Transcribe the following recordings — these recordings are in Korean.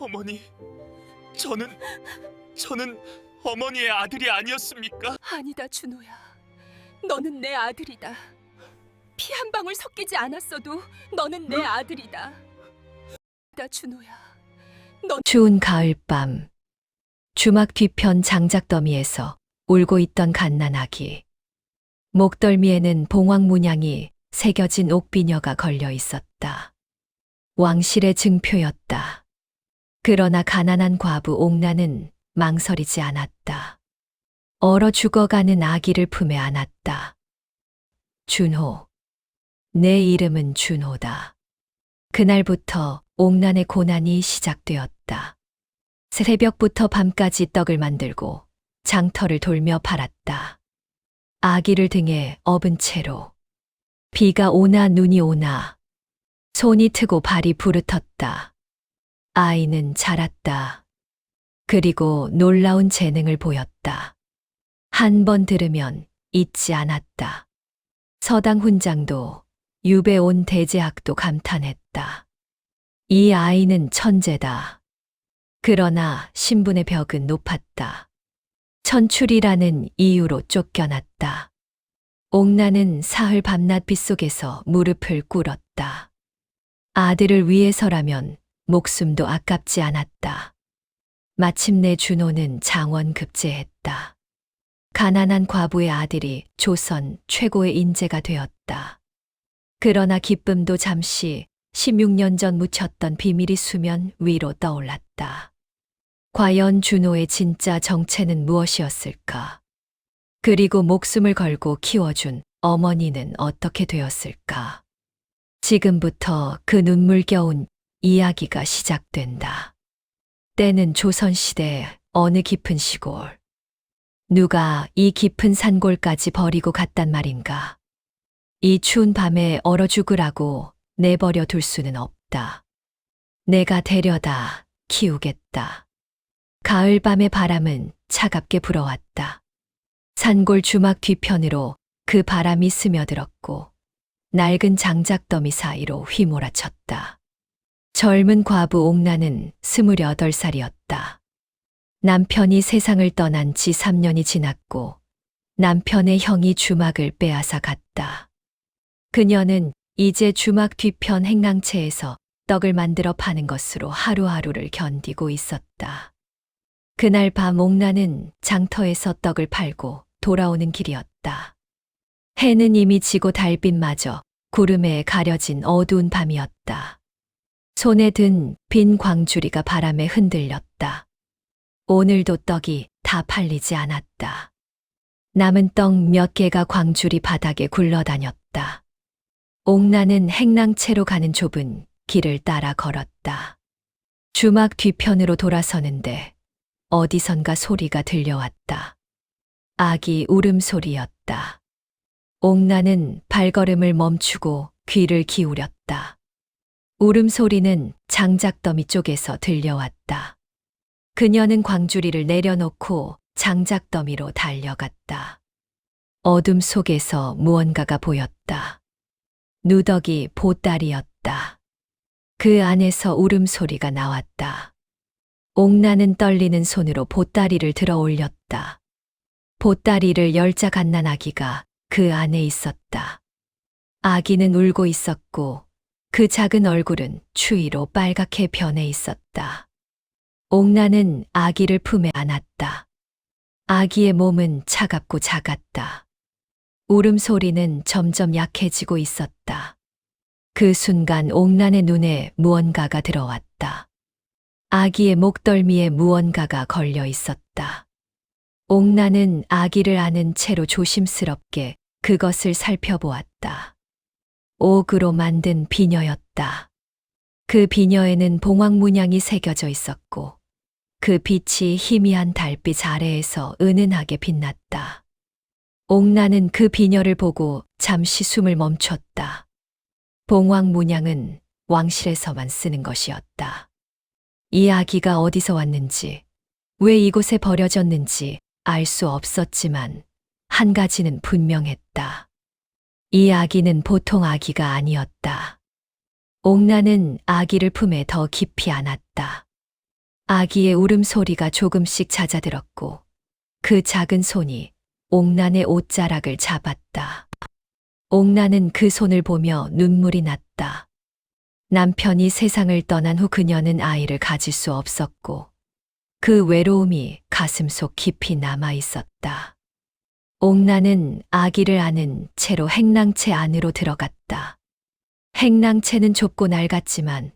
어머니, 저는 어머니의 아들이 아니었습니까? 아니다, 준호야. 너는 내 아들이다. 피 한 방울 섞이지 않았어도 너는 내 아들이다. 아니다, 준호야. 추운 가을밤, 주막 뒤편 장작더미에서 울고 있던 갓난아기. 목덜미에는 봉황 문양이 새겨진 옥비녀가 걸려 있었다. 왕실의 증표였다. 그러나 가난한 과부 옥나는 망설이지 않았다. 얼어 죽어가는 아기를 품에 안았다. 준호. 내 이름은 준호다. 그날부터 옥난의 고난이 시작되었다. 새벽부터 밤까지 떡을 만들고 장터를 돌며 팔았다. 아기를 등에 업은 채로. 비가 오나 눈이 오나 손이 트고 발이 부르텄다. 아이는 자랐다. 그리고 놀라운 재능을 보였다. 한 번 들으면 잊지 않았다. 서당 훈장도 유배 온 대제학도 감탄했다. 이 아이는 천재다. 그러나 신분의 벽은 높았다. 천출이라는 이유로 쫓겨났다. 옥나는 사흘 밤낮 빗속에서 무릎을 꿇었다. 아들을 위해서라면 목숨도 아깝지 않았다. 마침내 준호는 장원급제했다. 가난한 과부의 아들이 조선 최고의 인재가 되었다. 그러나 기쁨도 잠시 16년 전 묻혔던 비밀이 수면 위로 떠올랐다. 과연 준호의 진짜 정체는 무엇이었을까? 그리고 목숨을 걸고 키워준 어머니는 어떻게 되었을까? 지금부터 그 눈물겨운 이야기가 시작된다. 때는 조선시대 어느 깊은 시골. 누가 이 깊은 산골까지 버리고 갔단 말인가? 이 추운 밤에 얼어 죽으라고 내버려 둘 수는 없다. 내가 데려다 키우겠다. 가을밤의 바람은 차갑게 불어왔다. 산골 주막 뒤편으로 그 바람이 스며들었고 낡은 장작더미 사이로 휘몰아쳤다. 젊은 과부 옥나는 28살이었다. 남편이 세상을 떠난 지 3년이 지났고 남편의 형이 주막을 빼앗아 갔다. 그녀는 이제 주막 뒤편 행랑채에서 떡을 만들어 파는 것으로 하루하루를 견디고 있었다. 그날 밤 옥나는 장터에서 떡을 팔고 돌아오는 길이었다. 해는 이미 지고 달빛마저 구름에 가려진 어두운 밤이었다. 손에 든 빈 광주리가 바람에 흔들렸다. 오늘도 떡이 다 팔리지 않았다. 남은 떡 몇 개가 광주리 바닥에 굴러다녔다. 옥나는 행랑채로 가는 좁은 길을 따라 걸었다. 주막 뒤편으로 돌아서는데 어디선가 소리가 들려왔다. 아기 울음소리였다. 옥나는 발걸음을 멈추고 귀를 기울였다. 울음소리는 장작더미 쪽에서 들려왔다. 그녀는 광주리를 내려놓고 장작더미로 달려갔다. 어둠 속에서 무언가가 보였다. 누더기 보따리였다. 그 안에서 울음소리가 나왔다. 옥나는 떨리는 손으로 보따리를 들어 올렸다. 보따리를 열자 갓난아기가 그 안에 있었다. 아기는 울고 있었고 그 작은 얼굴은 추위로 빨갛게 변해 있었다. 옥나는 아기를 품에 안았다. 아기의 몸은 차갑고 작았다. 울음소리는 점점 약해지고 있었다. 그 순간 옥난의 눈에 무언가가 들어왔다. 아기의 목덜미에 무언가가 걸려 있었다. 옥난은 아기를 안은 채로 조심스럽게 그것을 살펴보았다. 옥으로 만든 비녀였다. 그 비녀에는 봉황 문양이 새겨져 있었고 그 빛이 희미한 달빛 아래에서 은은하게 빛났다. 옥나는 그 비녀를 보고 잠시 숨을 멈췄다. 봉황 문양은 왕실에서만 쓰는 것이었다. 이 아기가 어디서 왔는지, 왜 이곳에 버려졌는지 알 수 없었지만 한 가지는 분명했다. 이 아기는 보통 아기가 아니었다. 옥나는 아기를 품에 더 깊이 안았다. 아기의 울음소리가 조금씩 잦아들었고 그 작은 손이 옥란의 옷자락을 잡았다. 옥란은 그 손을 보며 눈물이 났다. 남편이 세상을 떠난 후 그녀는 아이를 가질 수 없었고 그 외로움이 가슴속 깊이 남아 있었다. 옥란은 아기를 안은 채로 행랑채 안으로 들어갔다. 행랑채는 좁고 낡았지만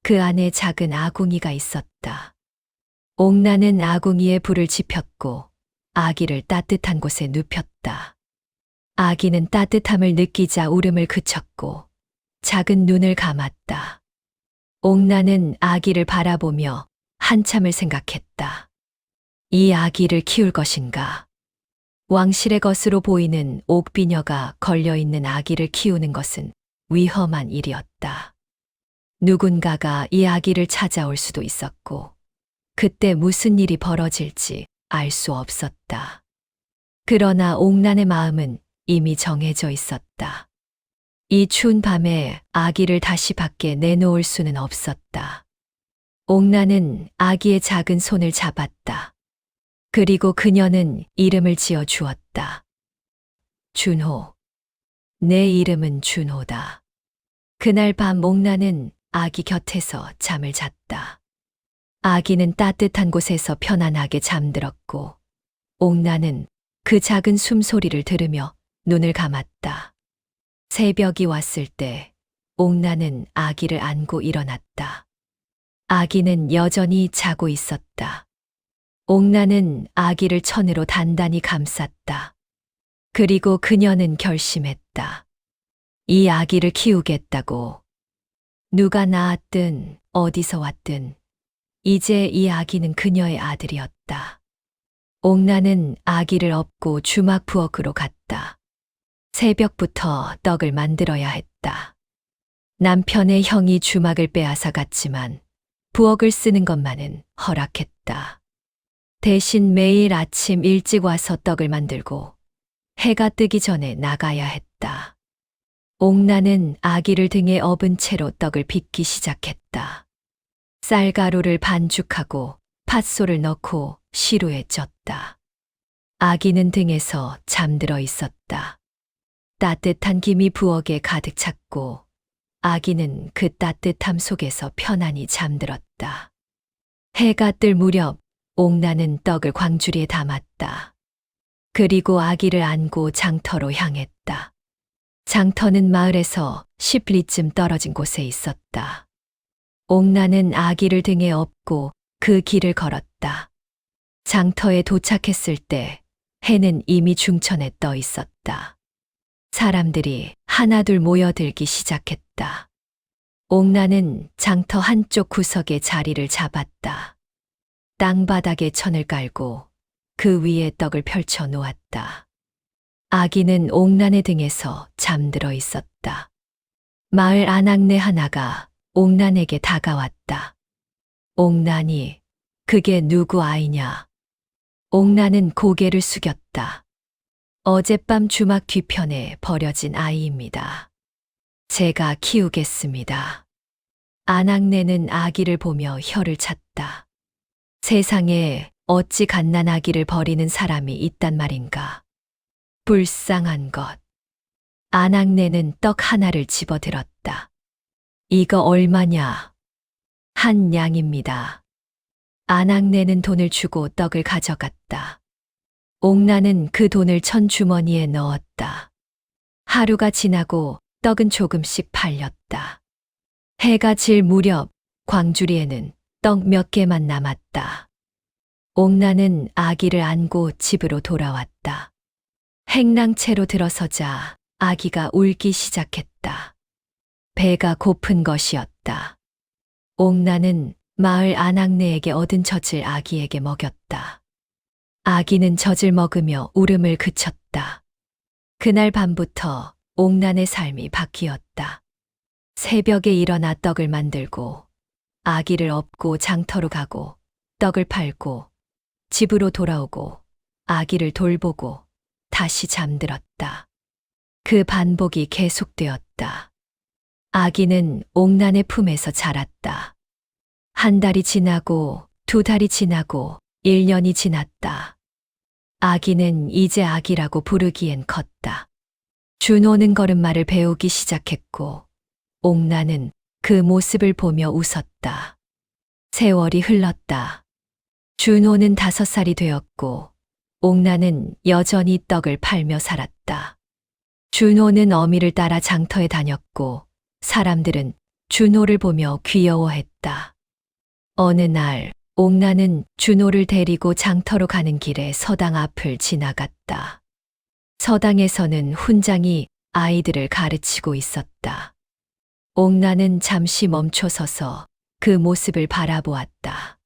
그 안에 작은 아궁이가 있었다. 옥란은 아궁이에 불을 지폈고 아기를 따뜻한 곳에 눕혔다. 아기는 따뜻함을 느끼자 울음을 그쳤고 작은 눈을 감았다. 옥란은 아기를 바라보며 한참을 생각했다. 이 아기를 키울 것인가? 왕실의 것으로 보이는 옥비녀가 걸려있는 아기를 키우는 것은 위험한 일이었다. 누군가가 이 아기를 찾아올 수도 있었고 그때 무슨 일이 벌어질지 알 수 없었다. 그러나 옥란의 마음은 이미 정해져 있었다. 이 추운 밤에 아기를 다시 밖에 내놓을 수는 없었다. 옥란은 아기의 작은 손을 잡았다. 그리고 그녀는 이름을 지어 주었다. 준호. 내 이름은 준호다. 그날 밤 옥란은 아기 곁에서 잠을 잤다. 아기는 따뜻한 곳에서 편안하게 잠들었고 옥란은 그 작은 숨소리를 들으며 눈을 감았다. 새벽이 왔을 때 옥란은 아기를 안고 일어났다. 아기는 여전히 자고 있었다. 옥란은 아기를 천으로 단단히 감쌌다. 그리고 그녀는 결심했다. 이 아기를 키우겠다고. 누가 낳았든 어디서 왔든 이제 이 아기는 그녀의 아들이었다. 옥란은 아기를 업고 주막 부엌으로 갔다. 새벽부터 떡을 만들어야 했다. 남편의 형이 주막을 빼앗아 갔지만 부엌을 쓰는 것만은 허락했다. 대신 매일 아침 일찍 와서 떡을 만들고 해가 뜨기 전에 나가야 했다. 옥란은 아기를 등에 업은 채로 떡을 빚기 시작했다. 쌀가루를 반죽하고 팥소를 넣고 시루에 쪘다. 아기는 등에서 잠들어 있었다. 따뜻한 김이 부엌에 가득 찼고 아기는 그 따뜻함 속에서 편안히 잠들었다. 해가 뜰 무렵 옥란은 떡을 광주리에 담았다. 그리고 아기를 안고 장터로 향했다. 장터는 마을에서 10리쯤 떨어진 곳에 있었다. 옥란은 아기를 등에 업고 그 길을 걸었다. 장터에 도착했을 때 해는 이미 중천에 떠 있었다. 사람들이 하나둘 모여들기 시작했다. 옥란은 장터 한쪽 구석에 자리를 잡았다. 땅바닥에 천을 깔고 그 위에 떡을 펼쳐 놓았다. 아기는 옥란의 등에서 잠들어 있었다. 마을 아낙네 하나가 옥란에게 다가왔다. 옥란이, 그게 누구 아이냐? 옥란은 고개를 숙였다. 어젯밤 주막 뒤편에 버려진 아이입니다. 제가 키우겠습니다. 아낙네는 아기를 보며 혀를 찼다. 세상에 어찌 갓난아기를 버리는 사람이 있단 말인가. 불쌍한 것. 아낙네는 떡 하나를 집어들었다. 이거 얼마냐? 한 냥입니다. 아낙네는 돈을 주고 떡을 가져갔다. 옥란은 그 돈을 천 주머니에 넣었다. 하루가 지나고 떡은 조금씩 팔렸다. 해가 질 무렵 광주리에는 떡 몇 개만 남았다. 옥란은 아기를 안고 집으로 돌아왔다. 행랑채로 들어서자 아기가 울기 시작했다. 배가 고픈 것이었다. 옥란은 마을 아낙네에게 얻은 젖을 아기에게 먹였다. 아기는 젖을 먹으며 울음을 그쳤다. 그날 밤부터 옥란의 삶이 바뀌었다. 새벽에 일어나 떡을 만들고 아기를 업고 장터로 가고 떡을 팔고 집으로 돌아오고 아기를 돌보고 다시 잠들었다. 그 반복이 계속되었다. 아기는 옥란의 품에서 자랐다. 한 달이 지나고 2달이 지나고 1년이 지났다. 아기는 이제 아기라고 부르기엔 컸다. 준호는 걸음마를 배우기 시작했고 옥나는 그 모습을 보며 웃었다. 세월이 흘렀다. 준호는 5살이 되었고 옥나는 여전히 떡을 팔며 살았다. 준호는 어미를 따라 장터에 다녔고 사람들은 준호를 보며 귀여워했다. 어느 날 옥나는 준호를 데리고 장터로 가는 길에 서당 앞을 지나갔다. 서당에서는 훈장이 아이들을 가르치고 있었다. 옥나는 잠시 멈춰서서 그 모습을 바라보았다.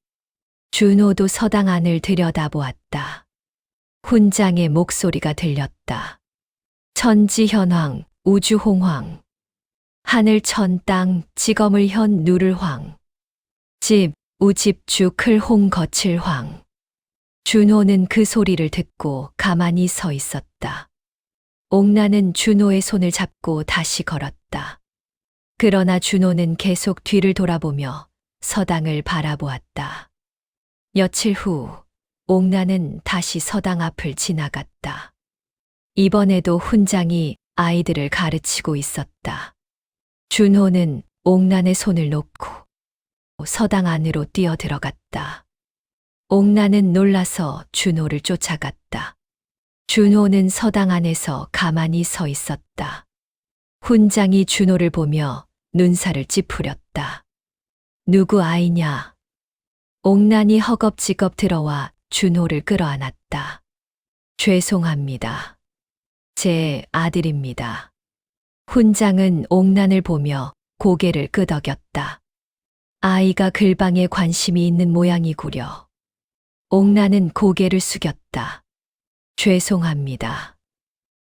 준호도 서당 안을 들여다보았다. 훈장의 목소리가 들렸다. 천지현황, 우주홍황. 하늘 천 땅, 지검을 현 누를 황. 집, 우집주 클홍 거칠 황. 준호는 그 소리를 듣고 가만히 서 있었다. 옥나는 준호의 손을 잡고 다시 걸었다. 그러나 준호는 계속 뒤를 돌아보며 서당을 바라보았다. 며칠 후 옥나는 다시 서당 앞을 지나갔다. 이번에도 훈장이 아이들을 가르치고 있었다. 준호는 옥난의 손을 놓고 서당 안으로 뛰어들어갔다. 옥난은 놀라서 준호를 쫓아갔다. 준호는 서당 안에서 가만히 서 있었다. 훈장이 준호를 보며 눈살을 찌푸렸다. 누구 아이냐? 옥난이 허겁지겁 들어와 준호를 끌어안았다. 죄송합니다. 제 아들입니다. 훈장은 옥난을 보며 고개를 끄덕였다. 아이가 글방에 관심이 있는 모양이구려. 옥난은 고개를 숙였다. 죄송합니다.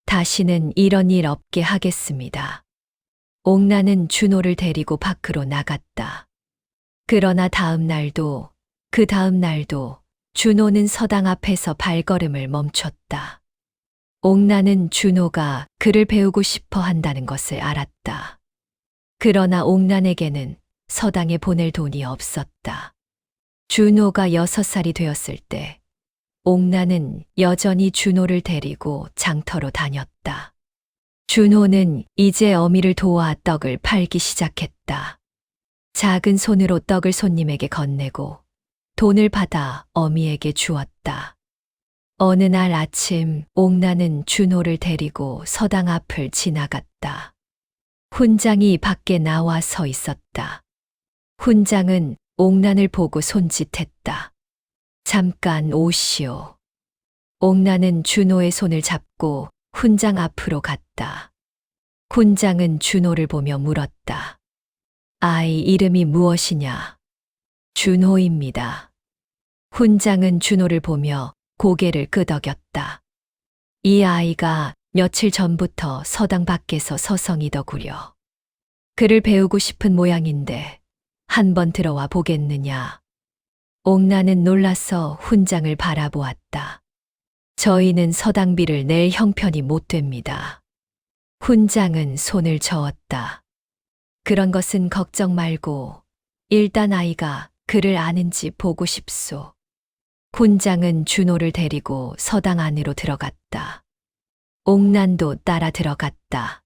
다시는 이런 일 없게 하겠습니다. 옥난은 준호를 데리고 밖으로 나갔다. 그러나 그 다음 날도 준호는 서당 앞에서 발걸음을 멈췄다. 옥난은 준호가 글을 배우고 싶어 한다는 것을 알았다. 그러나 옥난에게는 서당에 보낼 돈이 없었다. 준호가 6살이 되었을 때 옥난은 여전히 준호를 데리고 장터로 다녔다. 준호는 이제 어미를 도와 떡을 팔기 시작했다. 작은 손으로 떡을 손님에게 건네고 돈을 받아 어미에게 주었다. 어느 날 아침 옥난은 준호를 데리고 서당 앞을 지나갔다. 훈장이 밖에 나와 서 있었다. 훈장은 옥난을 보고 손짓했다. 잠깐 오시오. 옥난은 준호의 손을 잡고 훈장 앞으로 갔다. 훈장은 준호를 보며 물었다. 아이 이름이 무엇이냐? 준호입니다. 훈장은 준호를 보며 고개를 끄덕였다. 이 아이가 며칠 전부터 서당 밖에서 서성이더구려. 글을 배우고 싶은 모양인데 한번 들어와 보겠느냐. 옥난은 놀라서 훈장을 바라보았다. 저희는 서당비를 낼 형편이 못 됩니다. 훈장은 손을 저었다. 그런 것은 걱정 말고 일단 아이가 글을 아는지 보고 싶소. 훈장은 준호를 데리고 서당 안으로 들어갔다. 옥난도 따라 들어갔다.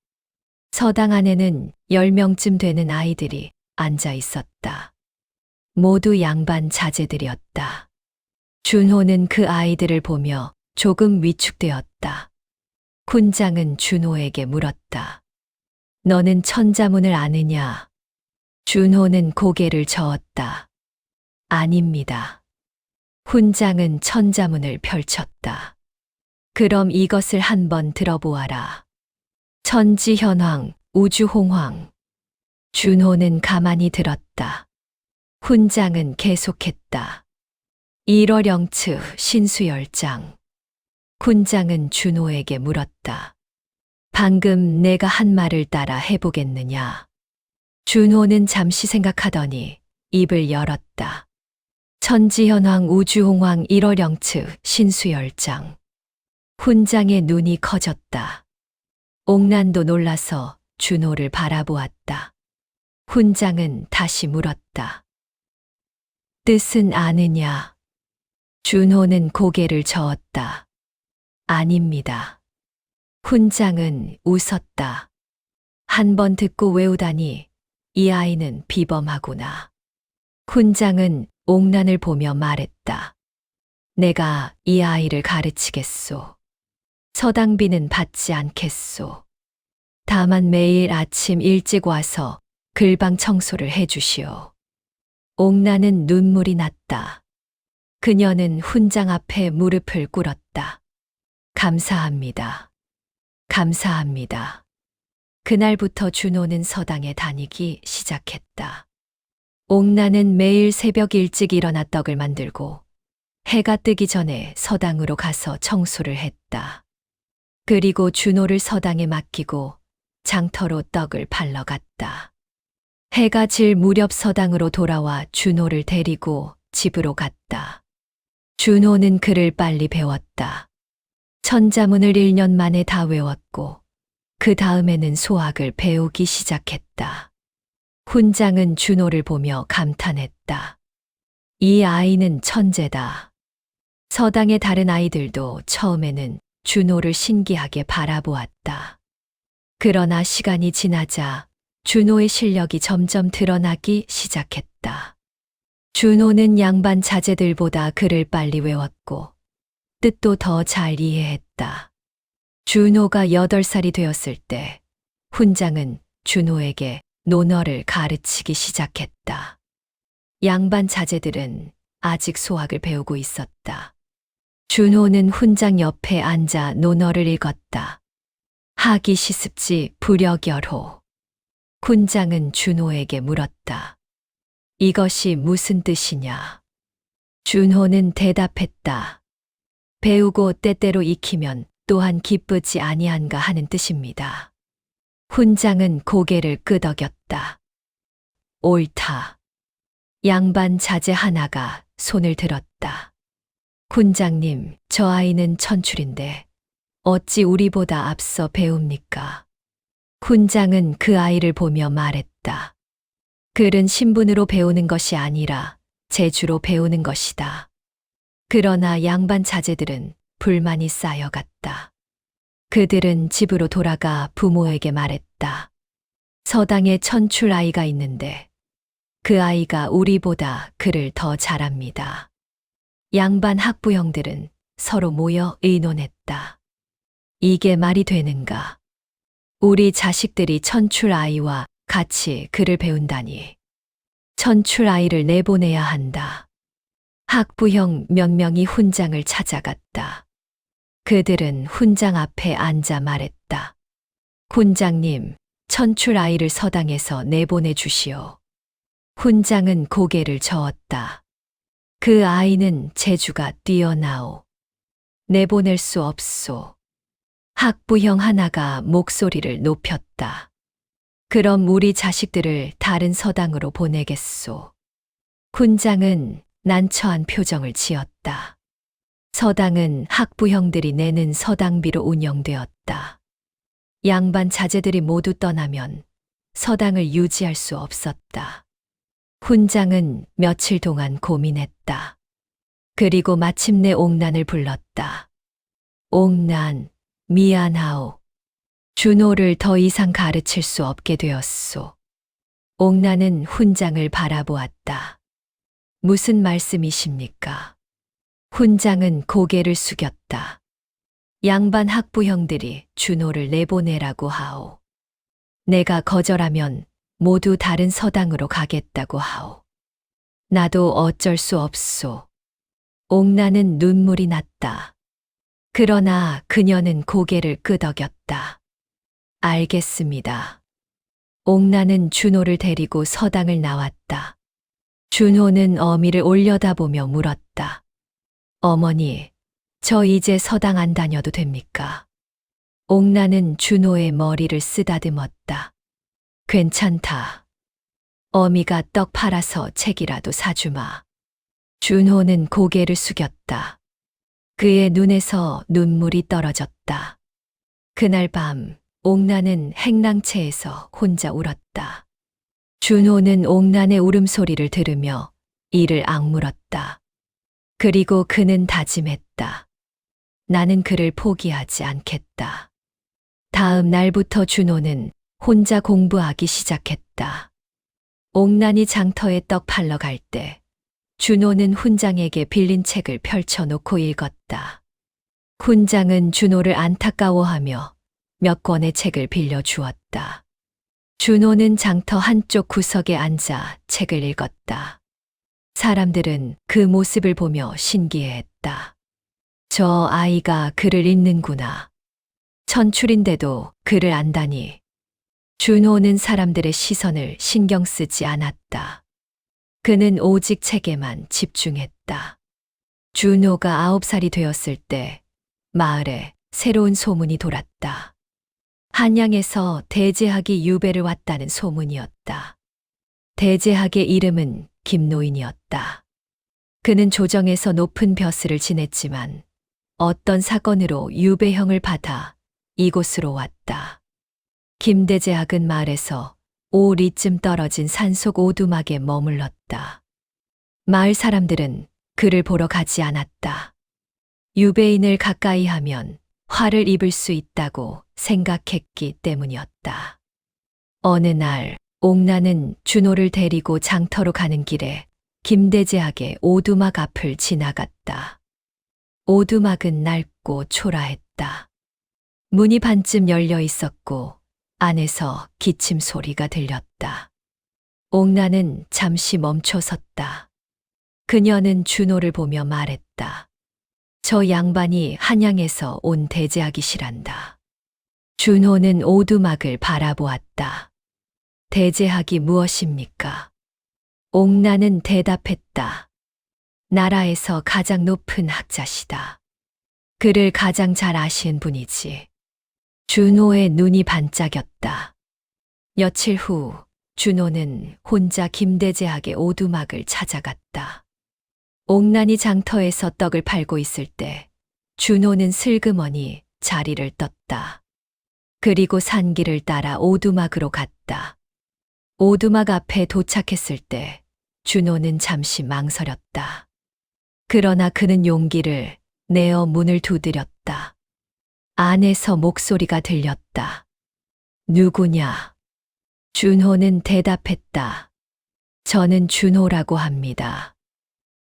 서당 안에는 10명쯤 되는 아이들이 앉아 있었다. 모두 양반 자제들이었다. 준호는 그 아이들을 보며 조금 위축되었다. 훈장은 준호에게 물었다. 너는 천자문을 아느냐? 준호는 고개를 저었다. 아닙니다. 훈장은 천자문을 펼쳤다. 그럼 이것을 한번 들어보아라. 천지현황, 우주홍황. 준호는 가만히 들었다. 훈장은 계속했다. 일월영츠 신수열장. 훈장은 준호에게 물었다. 방금 내가 한 말을 따라 해보겠느냐? 준호는 잠시 생각하더니 입을 열었다. 천지현황 우주홍황 일월영츠 신수열장. 훈장의 눈이 커졌다. 옥난도 놀라서 준호를 바라보았다. 훈장은 다시 물었다. 뜻은 아느냐? 준호는 고개를 저었다. 아닙니다. 훈장은 웃었다. 한 번 듣고 외우다니 이 아이는 비범하구나. 훈장은 옥란을 보며 말했다. 내가 이 아이를 가르치겠소. 서당비는 받지 않겠소. 다만 매일 아침 일찍 와서 글방 청소를 해주시오. 옥란은 눈물이 났다. 그녀는 훈장 앞에 무릎을 꿇었다. 감사합니다. 감사합니다. 그날부터 준호는 서당에 다니기 시작했다. 옥란은 매일 새벽 일찍 일어나 떡을 만들고 해가 뜨기 전에 서당으로 가서 청소를 했다. 그리고 준호를 서당에 맡기고 장터로 떡을 팔러 갔다. 해가 질 무렵 서당으로 돌아와 준호를 데리고 집으로 갔다. 준호는 글을 빨리 배웠다. 천자문을 1년 만에 다 외웠고 그 다음에는 소학을 배우기 시작했다. 훈장은 준호를 보며 감탄했다. 이 아이는 천재다. 서당의 다른 아이들도 처음에는 준호를 신기하게 바라보았다. 그러나 시간이 지나자 준호의 실력이 점점 드러나기 시작했다. 준호는 양반 자제들보다 글을 빨리 외웠고 뜻도 더 잘 이해했다. 준호가 8살이 되었을 때 훈장은 준호에게 논어를 가르치기 시작했다. 양반 자제들은 아직 소학을 배우고 있었다. 준호는 훈장 옆에 앉아 논어를 읽었다. 하기 시습지 불여결호. 훈장은 준호에게 물었다. 이것이 무슨 뜻이냐? 준호는 대답했다. 배우고 때때로 익히면 또한 기쁘지 아니한가 하는 뜻입니다. 훈장은 고개를 끄덕였다. 옳다. 양반 자제 하나가 손을 들었다. 훈장님, 저 아이는 천출인데 어찌 우리보다 앞서 배웁니까? 훈장은 그 아이를 보며 말했다. 글은 신분으로 배우는 것이 아니라 재주로 배우는 것이다. 그러나 양반 자제들은 불만이 쌓여갔다. 그들은 집으로 돌아가 부모에게 말했다. 서당에 천출 아이가 있는데 그 아이가 우리보다 글을 더 잘합니다. 양반 학부형들은 서로 모여 의논했다. 이게 말이 되는가? 우리 자식들이 천출 아이와 같이 글을 배운다니. 천출 아이를 내보내야 한다. 학부형 몇 명이 훈장을 찾아갔다. 그들은 훈장 앞에 앉아 말했다. 훈장님, 천출 아이를 서당에서 내보내 주시오. 훈장은 고개를 저었다. 그 아이는 재주가 뛰어나오. 내보낼 수 없소. 학부형 하나가 목소리를 높였다. 그럼 우리 자식들을 다른 서당으로 보내겠소. 훈장은 난처한 표정을 지었다. 서당은 학부형들이 내는 서당비로 운영되었다. 양반 자제들이 모두 떠나면 서당을 유지할 수 없었다. 훈장은 며칠 동안 고민했다. 그리고 마침내 옥란을 불렀다. 옥란, 미안하오. 준호를 더 이상 가르칠 수 없게 되었소. 옥란은 훈장을 바라보았다. 무슨 말씀이십니까? 훈장은 고개를 숙였다. 양반 학부형들이 준호를 내보내라고 하오. 내가 거절하면 모두 다른 서당으로 가겠다고 하오. 나도 어쩔 수 없소. 옥란은 눈물이 났다. 그러나 그녀는 고개를 끄덕였다. 알겠습니다. 옥란은 준호를 데리고 서당을 나왔다. 준호는 어미를 올려다보며 물었다. 어머니, 저 이제 서당 안 다녀도 됩니까? 옥란은 준호의 머리를 쓰다듬었다. 괜찮다. 어미가 떡 팔아서 책이라도 사주마. 준호는 고개를 숙였다. 그의 눈에서 눈물이 떨어졌다. 그날 밤 옥란은 행랑채에서 혼자 울었다. 준호는 옥란의 울음소리를 들으며 이를 악물었다. 그리고 그는 다짐했다. 나는 그를 포기하지 않겠다. 다음 날부터 준호는 혼자 공부하기 시작했다. 옥난이 장터에 떡 팔러 갈 때 준호는 훈장에게 빌린 책을 펼쳐놓고 읽었다. 훈장은 준호를 안타까워하며 몇 권의 책을 빌려주었다. 준호는 장터 한쪽 구석에 앉아 책을 읽었다. 사람들은 그 모습을 보며 신기해했다. 저 아이가 글을 읽는구나. 천출인데도 글을 안다니. 준호는 사람들의 시선을 신경 쓰지 않았다. 그는 오직 책에만 집중했다. 준호가 9살이 되었을 때 마을에 새로운 소문이 돌았다. 한양에서 대제학이 유배를 왔다는 소문이었다. 대제학의 이름은 김노인이었다. 그는 조정에서 높은 벼슬을 지냈지만 어떤 사건으로 유배형을 받아 이곳으로 왔다. 김대제학은 마을에서 5리쯤 떨어진 산속 오두막에 머물렀다. 마을 사람들은 그를 보러 가지 않았다. 유배인을 가까이 하면 화를 입을 수 있다고 생각했기 때문이었다. 어느 날 옥나는 준호를 데리고 장터로 가는 길에 김대제학의 오두막 앞을 지나갔다. 오두막은 낡고 초라했다. 문이 반쯤 열려 있었고 안에서 기침 소리가 들렸다. 옥나는 잠시 멈춰 섰다. 그녀는 준호를 보며 말했다. 저 양반이 한양에서 온 대제학이시란다. 준호는 오두막을 바라보았다. 대제학이 무엇입니까? 옥나는 대답했다. 나라에서 가장 높은 학자시다. 그를 가장 잘 아시는 분이지. 준호의 눈이 반짝였다. 며칠 후 준호는 혼자 김대제학의 오두막을 찾아갔다. 옥난이 장터에서 떡을 팔고 있을 때 준호는 슬그머니 자리를 떴다. 그리고 산길을 따라 오두막으로 갔다. 오두막 앞에 도착했을 때 준호는 잠시 망설였다. 그러나 그는 용기를 내어 문을 두드렸다. 안에서 목소리가 들렸다. 누구냐? 준호는 대답했다. 저는 준호라고 합니다.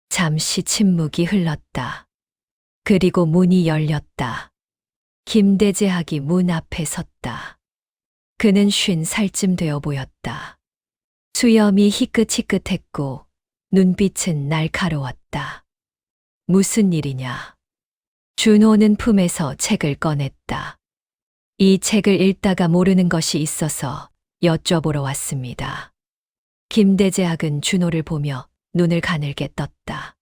잠시 침묵이 흘렀다. 그리고 문이 열렸다. 김대제학이 문 앞에 섰다. 그는 50살쯤 되어 보였다. 수염이 희끗희끗했고 눈빛은 날카로웠다. 무슨 일이냐? 준호는 품에서 책을 꺼냈다. 이 책을 읽다가 모르는 것이 있어서 여쭤보러 왔습니다. 김대제학은 준호를 보며 눈을 가늘게 떴다.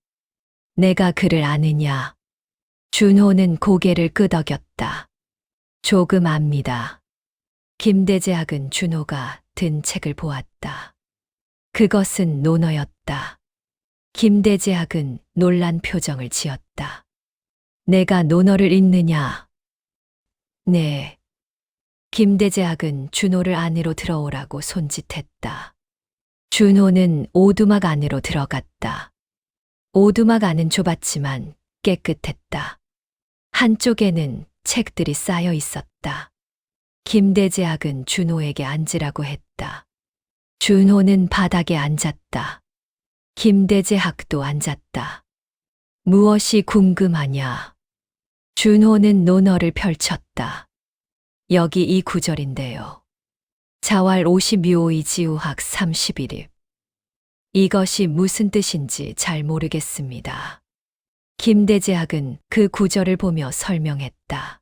내가 그를 아느냐? 준호는 고개를 끄덕였다. 조금 압니다. 김대제학은 준호가 든 책을 보았다. 그것은 논어였다. 김대제학은 놀란 표정을 지었다. 내가 논어를 읽느냐? 네. 김대제학은 준호를 안으로 들어오라고 손짓했다. 준호는 오두막 안으로 들어갔다. 오두막 안은 좁았지만 깨끗했다. 한쪽에는 책들이 쌓여 있었다. 김대제학은 준호에게 앉으라고 했다. 준호는 바닥에 앉았다. 김대제학도 앉았다. 무엇이 궁금하냐? 준호는 논어를 펼쳤다. 여기 이 구절인데요. 자왈 52호이 지우학 31일. 이것이 무슨 뜻인지 잘 모르겠습니다. 김대제학은 그 구절을 보며 설명했다.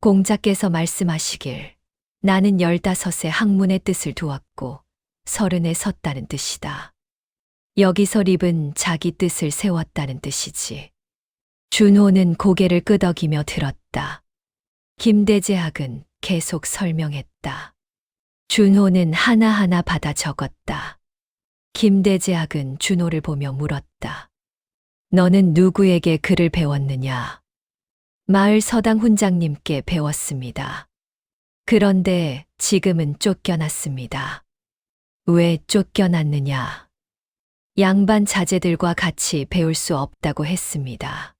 공자께서 말씀하시길 나는 15의 학문의 뜻을 두었고 30에 섰다는 뜻이다. 여기서 립은 자기 뜻을 세웠다는 뜻이지. 준호는 고개를 끄덕이며 들었다. 김대제학은 계속 설명했다. 준호는 하나하나 받아 적었다. 김대제학은 준호를 보며 물었다. 너는 누구에게 글을 배웠느냐? 마을 서당 훈장님께 배웠습니다. 그런데 지금은 쫓겨났습니다. 왜 쫓겨났느냐? 양반 자제들과 같이 배울 수 없다고 했습니다.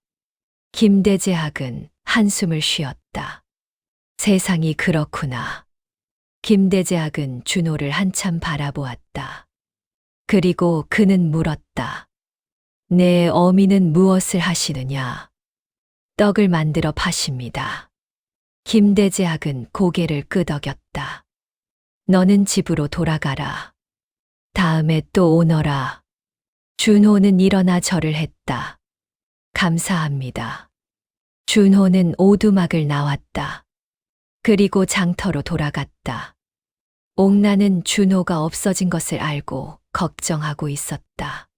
김대재학은 한숨을 쉬었다. 세상이 그렇구나. 김대재학은 준호를 한참 바라보았다. 그리고 그는 물었다. 내 어미는 무엇을 하시느냐? 떡을 만들어 파십니다. 김대재학은 고개를 끄덕였다. 너는 집으로 돌아가라. 다음에 또 오너라. 준호는 일어나 절을 했다. 감사합니다. 준호는 오두막을 나왔다. 그리고 장터로 돌아갔다. 옥나는 준호가 없어진 것을 알고 걱정하고 있었다.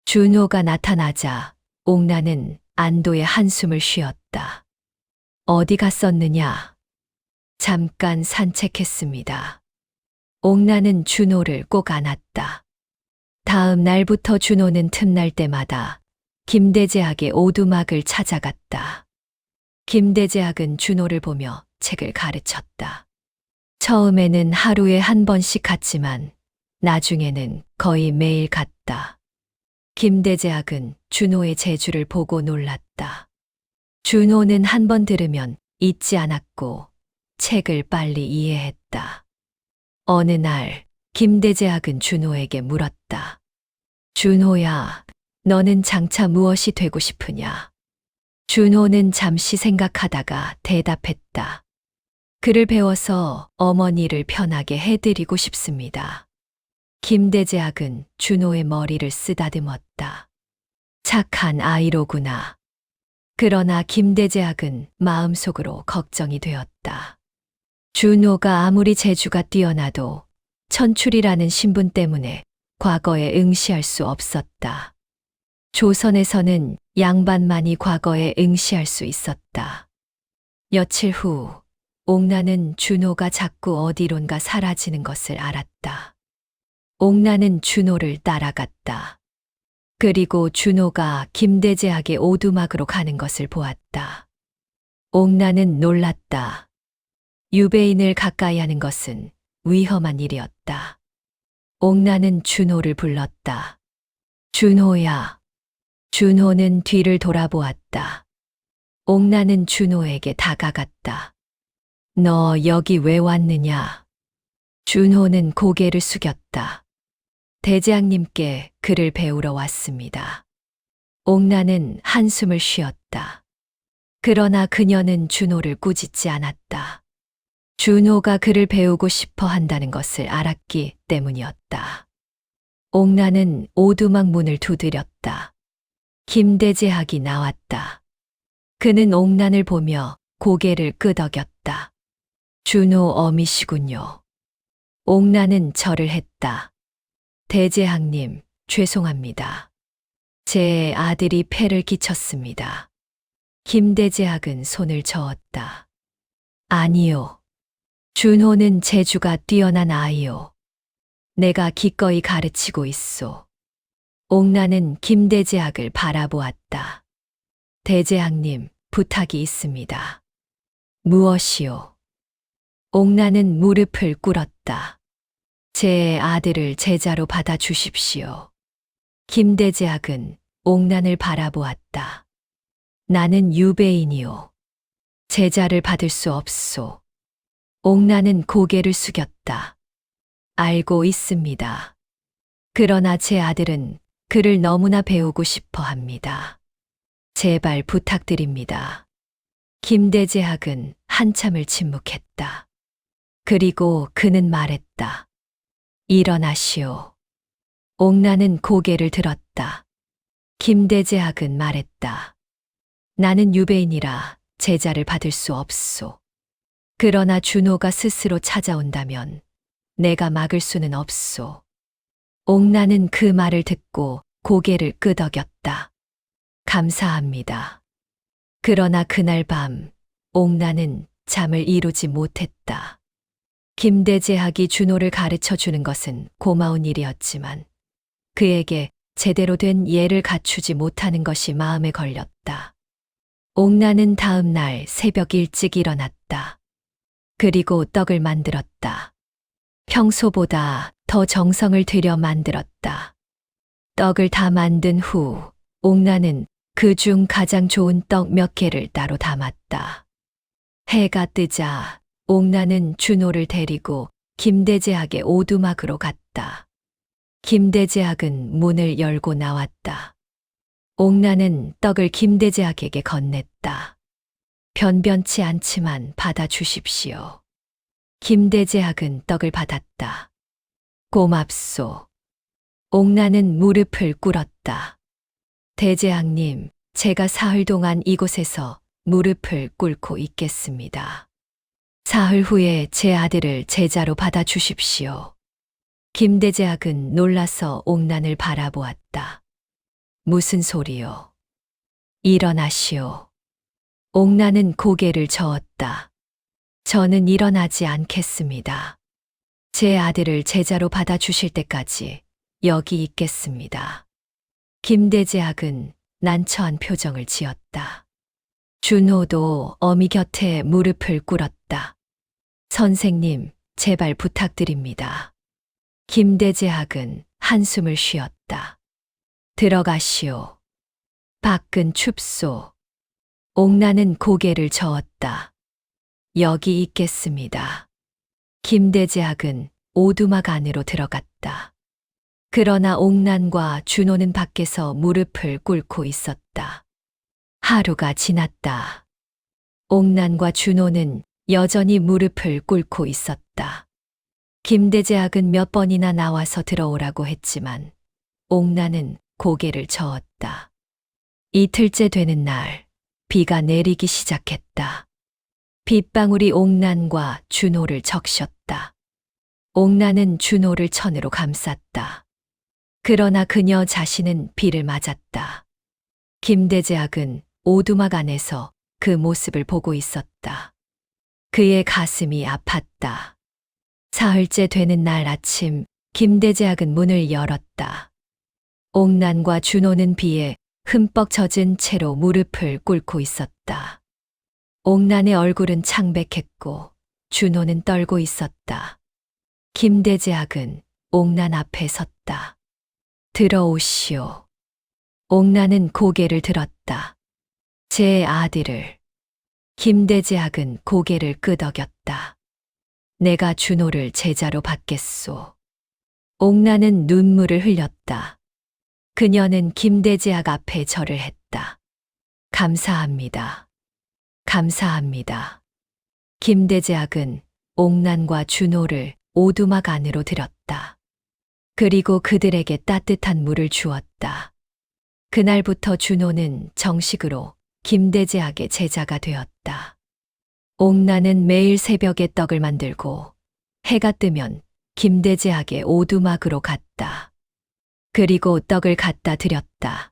준호가 나타나자 옥나는 안도의 한숨을 쉬었다. 어디 갔었느냐? 잠깐 산책했습니다. 옥나는 준호를 꼭 안았다. 다음 날부터 준호는 틈날 때마다 김대재학의 오두막을 찾아갔다. 김대재학은 준호를 보며 책을 가르쳤다. 처음에는 하루에 한 번씩 갔지만 나중에는 거의 매일 갔다. 김대재학은 준호의 재주를 보고 놀랐다. 준호는 한 번 들으면 잊지 않았고 책을 빨리 이해했다. 어느 날 김대재학은 준호에게 물었다. 준호야, 너는 장차 무엇이 되고 싶으냐? 준호는 잠시 생각하다가 대답했다. 글을 배워서 어머니를 편하게 해드리고 싶습니다. 김대재학은 준호의 머리를 쓰다듬었다. 착한 아이로구나. 그러나 김대재학은 마음속으로 걱정이 되었다. 준호가 아무리 재주가 뛰어나도 천출이라는 신분 때문에 과거에 응시할 수 없었다. 조선에서는 양반만이 과거에 응시할 수 있었다. 며칠 후 옥나는 준호가 자꾸 어디론가 사라지는 것을 알았다. 옥나는 준호를 따라갔다. 그리고 준호가 김대재학의 오두막으로 가는 것을 보았다. 옥나는 놀랐다. 유배인을 가까이 하는 것은 위험한 일이었다. 옥나는 준호를 불렀다. 준호야. 준호는 뒤를 돌아보았다. 옥나는 준호에게 다가갔다. 너 여기 왜 왔느냐? 준호는 고개를 숙였다. 대재학님께 글을 배우러 왔습니다. 옥나는 한숨을 쉬었다. 그러나 그녀는 준호를 꾸짖지 않았다. 준호가 글을 배우고 싶어 한다는 것을 알았기 때문이었다. 옥나는 오두막 문을 두드렸다. 김대재학이 나왔다. 그는 옥난을 보며 고개를 끄덕였다. 준호 어미시군요. 옥난은 절을 했다. 대재학님, 죄송합니다. 제 아들이 폐를 끼쳤습니다. 김대재학은 손을 저었다. 아니요. 준호는 재주가 뛰어난 아이요. 내가 기꺼이 가르치고 있소. 옥나는 김대재학을 바라보았다. 대재학님, 부탁이 있습니다. 무엇이요? 옥나는 무릎을 꿇었다. 제 아들을 제자로 받아 주십시오. 김대재학은 옥난을 바라보았다. 나는 유배인이요. 제자를 받을 수 없소. 옥난은 고개를 숙였다. 알고 있습니다. 그러나 제 아들은 글을 너무나 배우고 싶어 합니다. 제발 부탁드립니다. 김대재학은 한참을 침묵했다. 그리고 그는 말했다. 일어나시오. 옥나는 고개를 들었다. 김대재학은 말했다. 나는 유배인이라 제자를 받을 수 없소. 그러나 준호가 스스로 찾아온다면 내가 막을 수는 없소. 옥나는 그 말을 듣고 고개를 끄덕였다. 감사합니다. 그러나 그날 밤 옥나는 잠을 이루지 못했다. 김대재학이 준호를 가르쳐 주는 것은 고마운 일이었지만 그에게 제대로 된 예를 갖추지 못하는 것이 마음에 걸렸다. 옥나는 다음 날 새벽 일찍 일어났다. 그리고 떡을 만들었다. 평소보다 더 정성을 들여 만들었다. 떡을 다 만든 후 옥나는 그 중 가장 좋은 떡 몇 개를 따로 담았다. 해가 뜨자 옥나는 준호를 데리고 김대제학의 오두막으로 갔다. 김대제학은 문을 열고 나왔다. 옥나는 떡을 김대제학에게 건넸다. 변변치 않지만 받아주십시오. 김대제학은 떡을 받았다. 고맙소. 옥나는 무릎을 꿇었다. 대제학님, 제가 사흘 동안 이곳에서 무릎을 꿇고 있겠습니다. 사흘 후에 제 아들을 제자로 받아주십시오. 김대제학은 놀라서 옥난을 바라보았다. 무슨 소리요? 일어나시오. 옥난은 고개를 저었다. 저는 일어나지 않겠습니다. 제 아들을 제자로 받아주실 때까지 여기 있겠습니다. 김대제학은 난처한 표정을 지었다. 준호도 어미 곁에 무릎을 꿇었다. 선생님, 제발 부탁드립니다. 김대제학은 한숨을 쉬었다. 들어가시오. 밖은 춥소. 옥나는 고개를 저었다. 여기 있겠습니다. 김대제학은 오두막 안으로 들어갔다. 그러나 옥난과 준호는 밖에서 무릎을 꿇고 있었다. 하루가 지났다. 옥난과 준호는 여전히 무릎을 꿇고 있었다. 김대제학은 몇 번이나 나와서 들어오라고 했지만 옥난은 고개를 저었다. 이틀째 되는 날, 비가 내리기 시작했다. 빗방울이 옥난과 준호를 적셨다. 옥난은 준호를 천으로 감쌌다. 그러나 그녀 자신은 비를 맞았다. 김대제학은 오두막 안에서 그 모습을 보고 있었다. 그의 가슴이 아팠다. 사흘째 되는 날 아침, 김대제학은 문을 열었다. 옥난과 준호는 비에 흠뻑 젖은 채로 무릎을 꿇고 있었다. 옥난의 얼굴은 창백했고 준호는 떨고 있었다. 김대제학은 옥난 앞에 섰다. 들어오시오. 옥난은 고개를 들었다. 제 아들을. 김대제학은 고개를 끄덕였다. 내가 준호를 제자로 받겠소. 옥난은 눈물을 흘렸다. 그녀는 김대제학 앞에 절을 했다. 감사합니다. 감사합니다. 김대제학은 옥난과 준호를 오두막 안으로 들였다. 그리고 그들에게 따뜻한 물을 주었다. 그날부터 준호는 정식으로 김대제학의 제자가 되었다. 옥난은 매일 새벽에 떡을 만들고 해가 뜨면 김대제학의 오두막으로 갔다. 그리고 떡을 갖다 드렸다.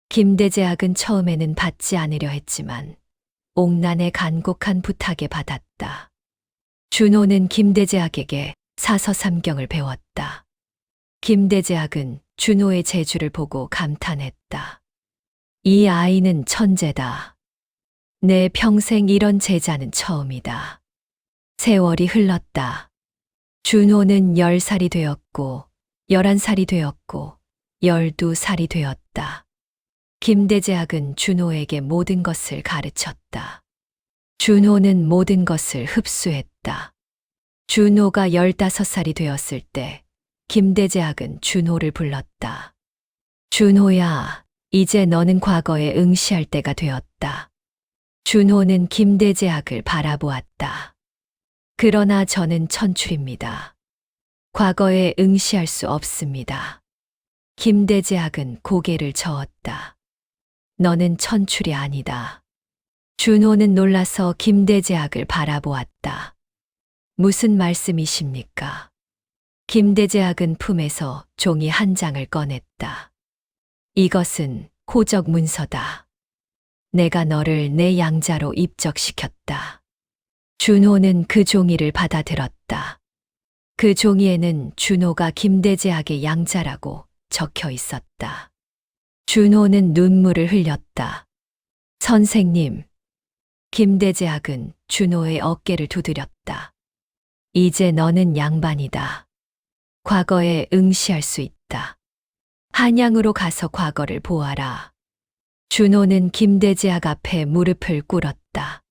김대제학은 처음에는 받지 않으려 했지만 옥난의 간곡한 부탁에 받았다. 준호는 김대제학에게 사서삼경을 배웠다. 김대제학은 준호의 재주를 보고 감탄했다. 이 아이는 천재다. 내 평생 이런 제자는 처음이다. 세월이 흘렀다. 준호는 10살이 되었고 11살이 되었고 12살이 되었다. 김대제학은 준호에게 모든 것을 가르쳤다. 준호는 모든 것을 흡수했다. 준호가 15살이 되었을 때 김대제학은 준호를 불렀다. 준호야, 이제 너는 과거에 응시할 때가 되었다. 준호는 김대제학을 바라보았다. 그러나 저는 천출입니다. 과거에 응시할 수 없습니다. 김대제학은 고개를 저었다. 너는 천출이 아니다. 준호는 놀라서 김대제학을 바라보았다. 무슨 말씀이십니까? 김대제학은 품에서 종이 한 장을 꺼냈다. 이것은 호적 문서다. 내가 너를 내 양자로 입적시켰다. 준호는 그 종이를 받아들었다. 그 종이에는 준호가 김대제학의 양자라고 적혀 있었다. 준호는 눈물을 흘렸다. 선생님, 김대제학은 준호의 어깨를 두드렸다. 이제 너는 양반이다. 과거에 응시할 수 있다. 한양으로 가서 과거를 보아라. 준호는 김대재학 앞에 무릎을 꿇었다.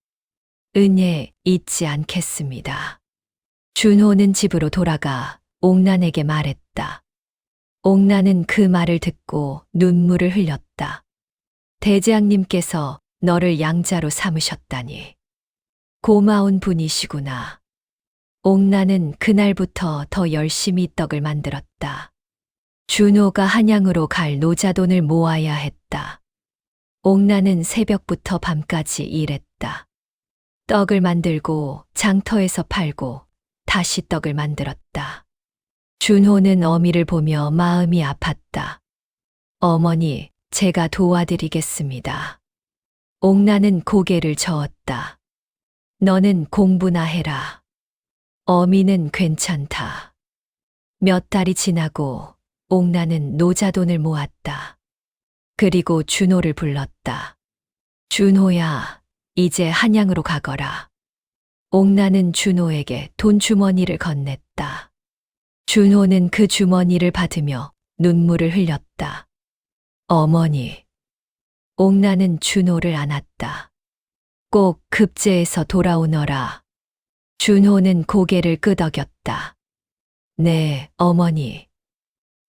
은혜 잊지 않겠습니다. 준호는 집으로 돌아가 옥난에게 말했다. 옥난은 그 말을 듣고 눈물을 흘렸다. 대재학님께서 너를 양자로 삼으셨다니. 고마운 분이시구나. 옥난은 그날부터 더 열심히 떡을 만들었다. 준호가 한양으로 갈 노자돈을 모아야 했다. 옥난은 새벽부터 밤까지 일했다. 떡을 만들고 장터에서 팔고 다시 떡을 만들었다. 준호는 어미를 보며 마음이 아팠다. 어머니, 제가 도와드리겠습니다. 옥난은 고개를 저었다. 너는 공부나 해라. 어미는 괜찮다. 몇 달이 지나고 옥난은 노자돈을 모았다. 그리고 준호를 불렀다. 준호야, 이제 한양으로 가거라. 옥난은 준호에게 돈 주머니를 건넸다. 준호는 그 주머니를 받으며 눈물을 흘렸다. 어머니. 옥난은 준호를 안았다. 꼭 급제에서 돌아오너라. 준호는 고개를 끄덕였다. 네, 어머니.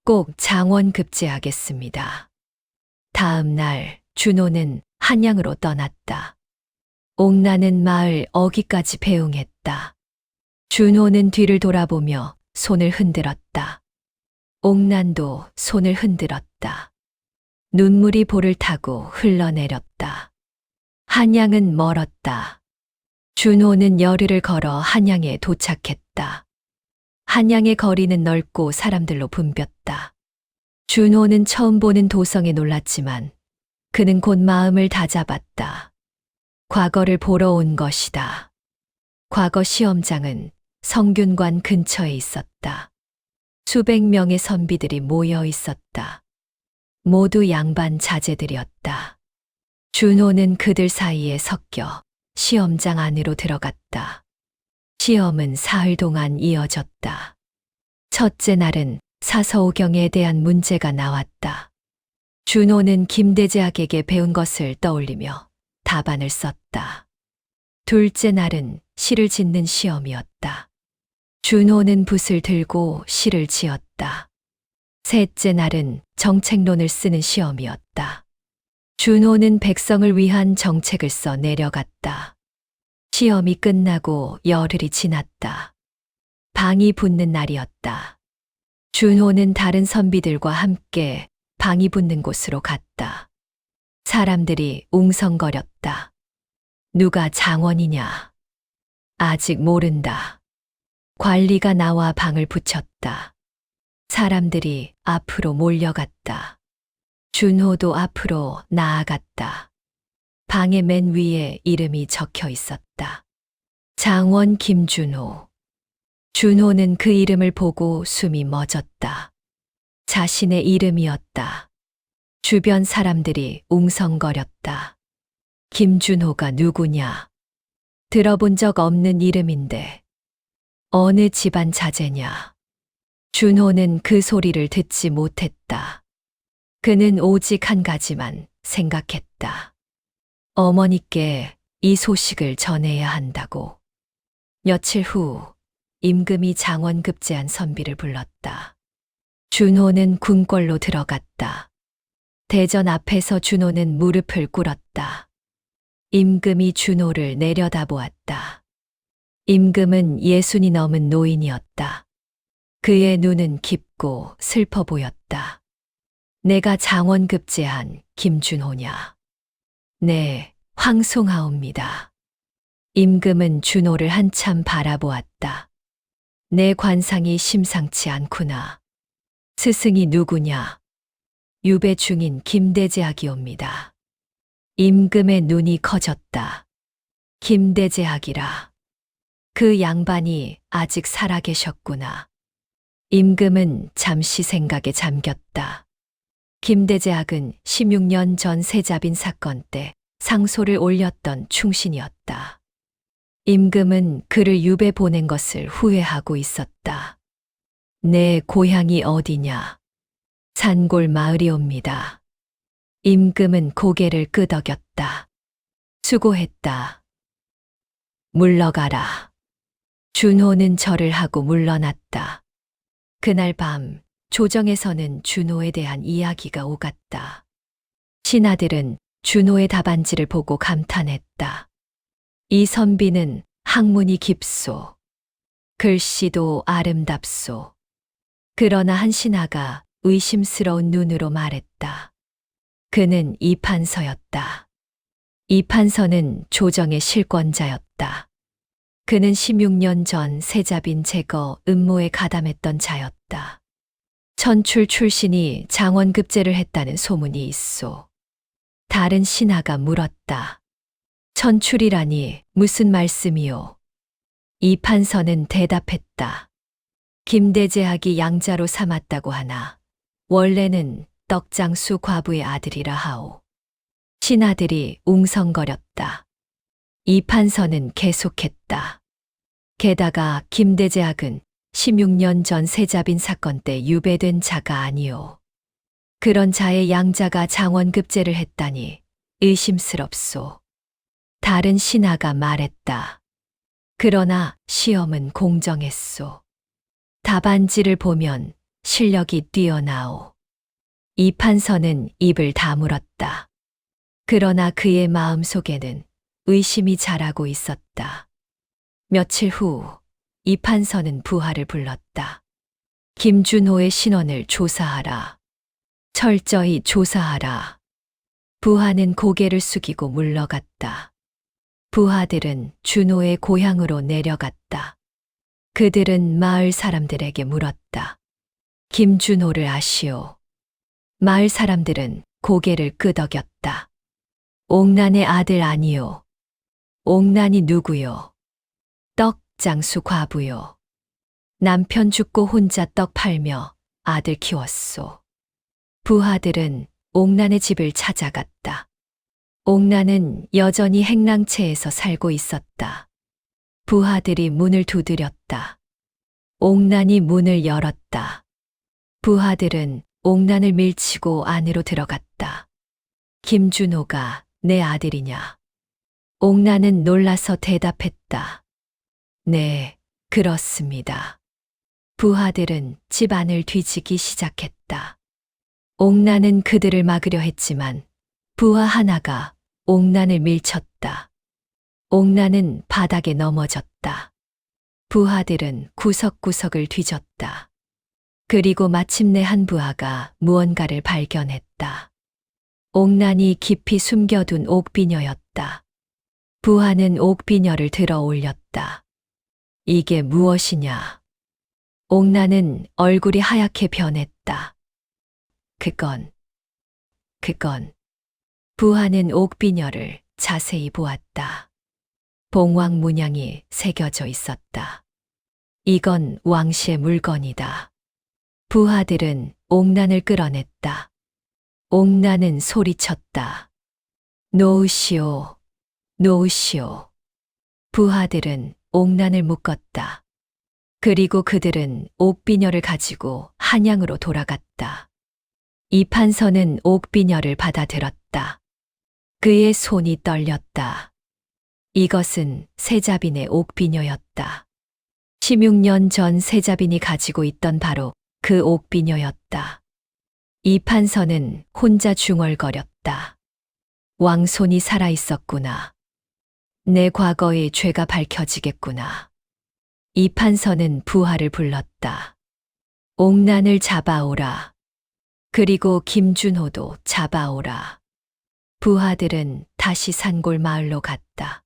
꼭 장원 급제하겠습니다. 다음 날 준호는 한양으로 떠났다. 옥난은 마을 어귀까지 배웅했다. 준호는 뒤를 돌아보며 손을 흔들었다. 옥난도 손을 흔들었다. 눈물이 볼을 타고 흘러내렸다. 한양은 멀었다. 준호는 열흘을 걸어 한양에 도착했다. 한양의 거리는 넓고 사람들로 붐볐다. 준호는 처음 보는 도성에 놀랐지만 그는 곧 마음을 다잡았다. 과거를 보러 온 것이다. 과거 시험장은 성균관 근처에 있었다. 수백 명의 선비들이 모여 있었다. 모두 양반 자제들이었다. 준호는 그들 사이에 섞여 시험장 안으로 들어갔다. 시험은 사흘 동안 이어졌다. 첫째 날은 사서오경에 대한 문제가 나왔다. 준호는 김대재학에게 배운 것을 떠올리며 답안을 썼다. 둘째 날은 시를 짓는 시험이었다. 준호는 붓을 들고 시를 지었다. 셋째 날은 정책론을 쓰는 시험이었다. 준호는 백성을 위한 정책을 써 내려갔다. 시험이 끝나고 열흘이 지났다. 방이 붙는 날이었다. 준호는 다른 선비들과 함께 방이 붙는 곳으로 갔다. 사람들이 웅성거렸다. 누가 장원이냐? 아직 모른다. 관리가 나와 방을 붙였다. 사람들이 앞으로 몰려갔다. 준호도 앞으로 나아갔다. 방의 맨 위에 이름이 적혀 있었다. 장원 김준호. 준호는 그 이름을 보고 숨이 멎었다. 자신의 이름이었다. 주변 사람들이 웅성거렸다. 김준호가 누구냐? 들어본 적 없는 이름인데 어느 집안 자제냐? 준호는 그 소리를 듣지 못했다. 그는 오직 한 가지만 생각했다. 어머니께 이 소식을 전해야 한다고. 며칠 후 임금이 장원 급제한 선비를 불렀다. 준호는 궁궐로 들어갔다. 대전 앞에서 준호는 무릎을 꿇었다. 임금이 준호를 내려다보았다. 임금은 60이 넘은 노인이었다. 그의 눈은 깊고 슬퍼 보였다. 내가 장원 급제한 김준호냐? 네, 황송하옵니다. 임금은 준호를 한참 바라보았다. 내 관상이 심상치 않구나. 스승이 누구냐? 유배 중인 김대재학이옵니다. 임금의 눈이 커졌다. 김대재학이라. 그 양반이 아직 살아계셨구나. 임금은 잠시 생각에 잠겼다. 김대재학은 16년 전 세자빈 사건 때 상소를 올렸던 충신이었다. 임금은 그를 유배 보낸 것을 후회하고 있었다. 내 고향이 어디냐? 산골 마을이옵니다. 임금은 고개를 끄덕였다. 수고했다. 물러가라. 준호는 절을 하고 물러났다. 그날 밤 조정에서는 준호에 대한 이야기가 오갔다. 신하들은 준호의 답안지를 보고 감탄했다. 이 선비는 학문이 깊소. 글씨도 아름답소. 그러나 한 신하가 의심스러운 눈으로 말했다. 그는 이판서였다. 이판서는 조정의 실권자였다. 그는 16년 전 세자빈 제거 음모에 가담했던 자였다. 천출 출신이 장원급제를 했다는 소문이 있소. 다른 신하가 물었다. 천출이라니 무슨 말씀이오? 이판서는 대답했다. 김대제학이 양자로 삼았다고 하나 원래는 떡장수 과부의 아들이라 하오. 신하들이 웅성거렸다. 이판서는 계속했다. 게다가 김대제학은 16년 전 세자빈 사건 때 유배된 자가 아니오. 그런 자의 양자가 장원급제를 했다니 의심스럽소. 다른 신하가 말했다. 그러나 시험은 공정했소. 답안지를 보면 실력이 뛰어나오. 이판서는 입을 다물었다. 그러나 그의 마음속에는 의심이 자라고 있었다. 며칠 후 이판서는 부하를 불렀다. 김준호의 신원을 조사하라. 철저히 조사하라. 부하는 고개를 숙이고 물러갔다. 부하들은 준호의 고향으로 내려갔다. 그들은 마을 사람들에게 물었다. 김준호를 아시오? 마을 사람들은 고개를 끄덕였다. 옥난의 아들 아니오. 옥난이 누구요? 떡장수 과부요. 남편 죽고 혼자 떡 팔며 아들 키웠소. 부하들은 옥난의 집을 찾아갔다. 옥난은 여전히 행랑채에서 살고 있었다. 부하들이 문을 두드렸다. 옥난이 문을 열었다. 부하들은 옥난을 밀치고 안으로 들어갔다. 김준호가 내 아들이냐? 옥난은 놀라서 대답했다. 네, 그렇습니다. 부하들은 집 안을 뒤지기 시작했다. 옥난은 그들을 막으려 했지만 부하 하나가 옥난을 밀쳤다. 옥난은 바닥에 넘어졌다. 부하들은 구석구석을 뒤졌다. 그리고 마침내 한 부하가 무언가를 발견했다. 옥난이 깊이 숨겨둔 옥비녀였다. 부하는 옥비녀를 들어 올렸다. 이게 무엇이냐? 옥난은 얼굴이 하얗게 변했다. 그건. 부하는 옥비녀를 자세히 보았다. 봉황 문양이 새겨져 있었다. 이건 왕씨의 물건이다. 부하들은 옥난을 끌어냈다. 옥난은 소리쳤다. 놓으시오, 놓으시오. 부하들은 옥난을 묶었다. 그리고 그들은 옥비녀를 가지고 한양으로 돌아갔다. 이판서는 옥비녀를 받아들었다. 그의 손이 떨렸다. 이것은 세자빈의 옥비녀였다. 16년 전 세자빈이 가지고 있던 바로 그 옥비녀였다. 이판서는 혼자 중얼거렸다. 왕손이 살아있었구나. 내 과거의 죄가 밝혀지겠구나. 이판서는 부하를 불렀다. 옥난을 잡아오라. 그리고 김준호도 잡아오라. 부하들은 다시 산골 마을로 갔다.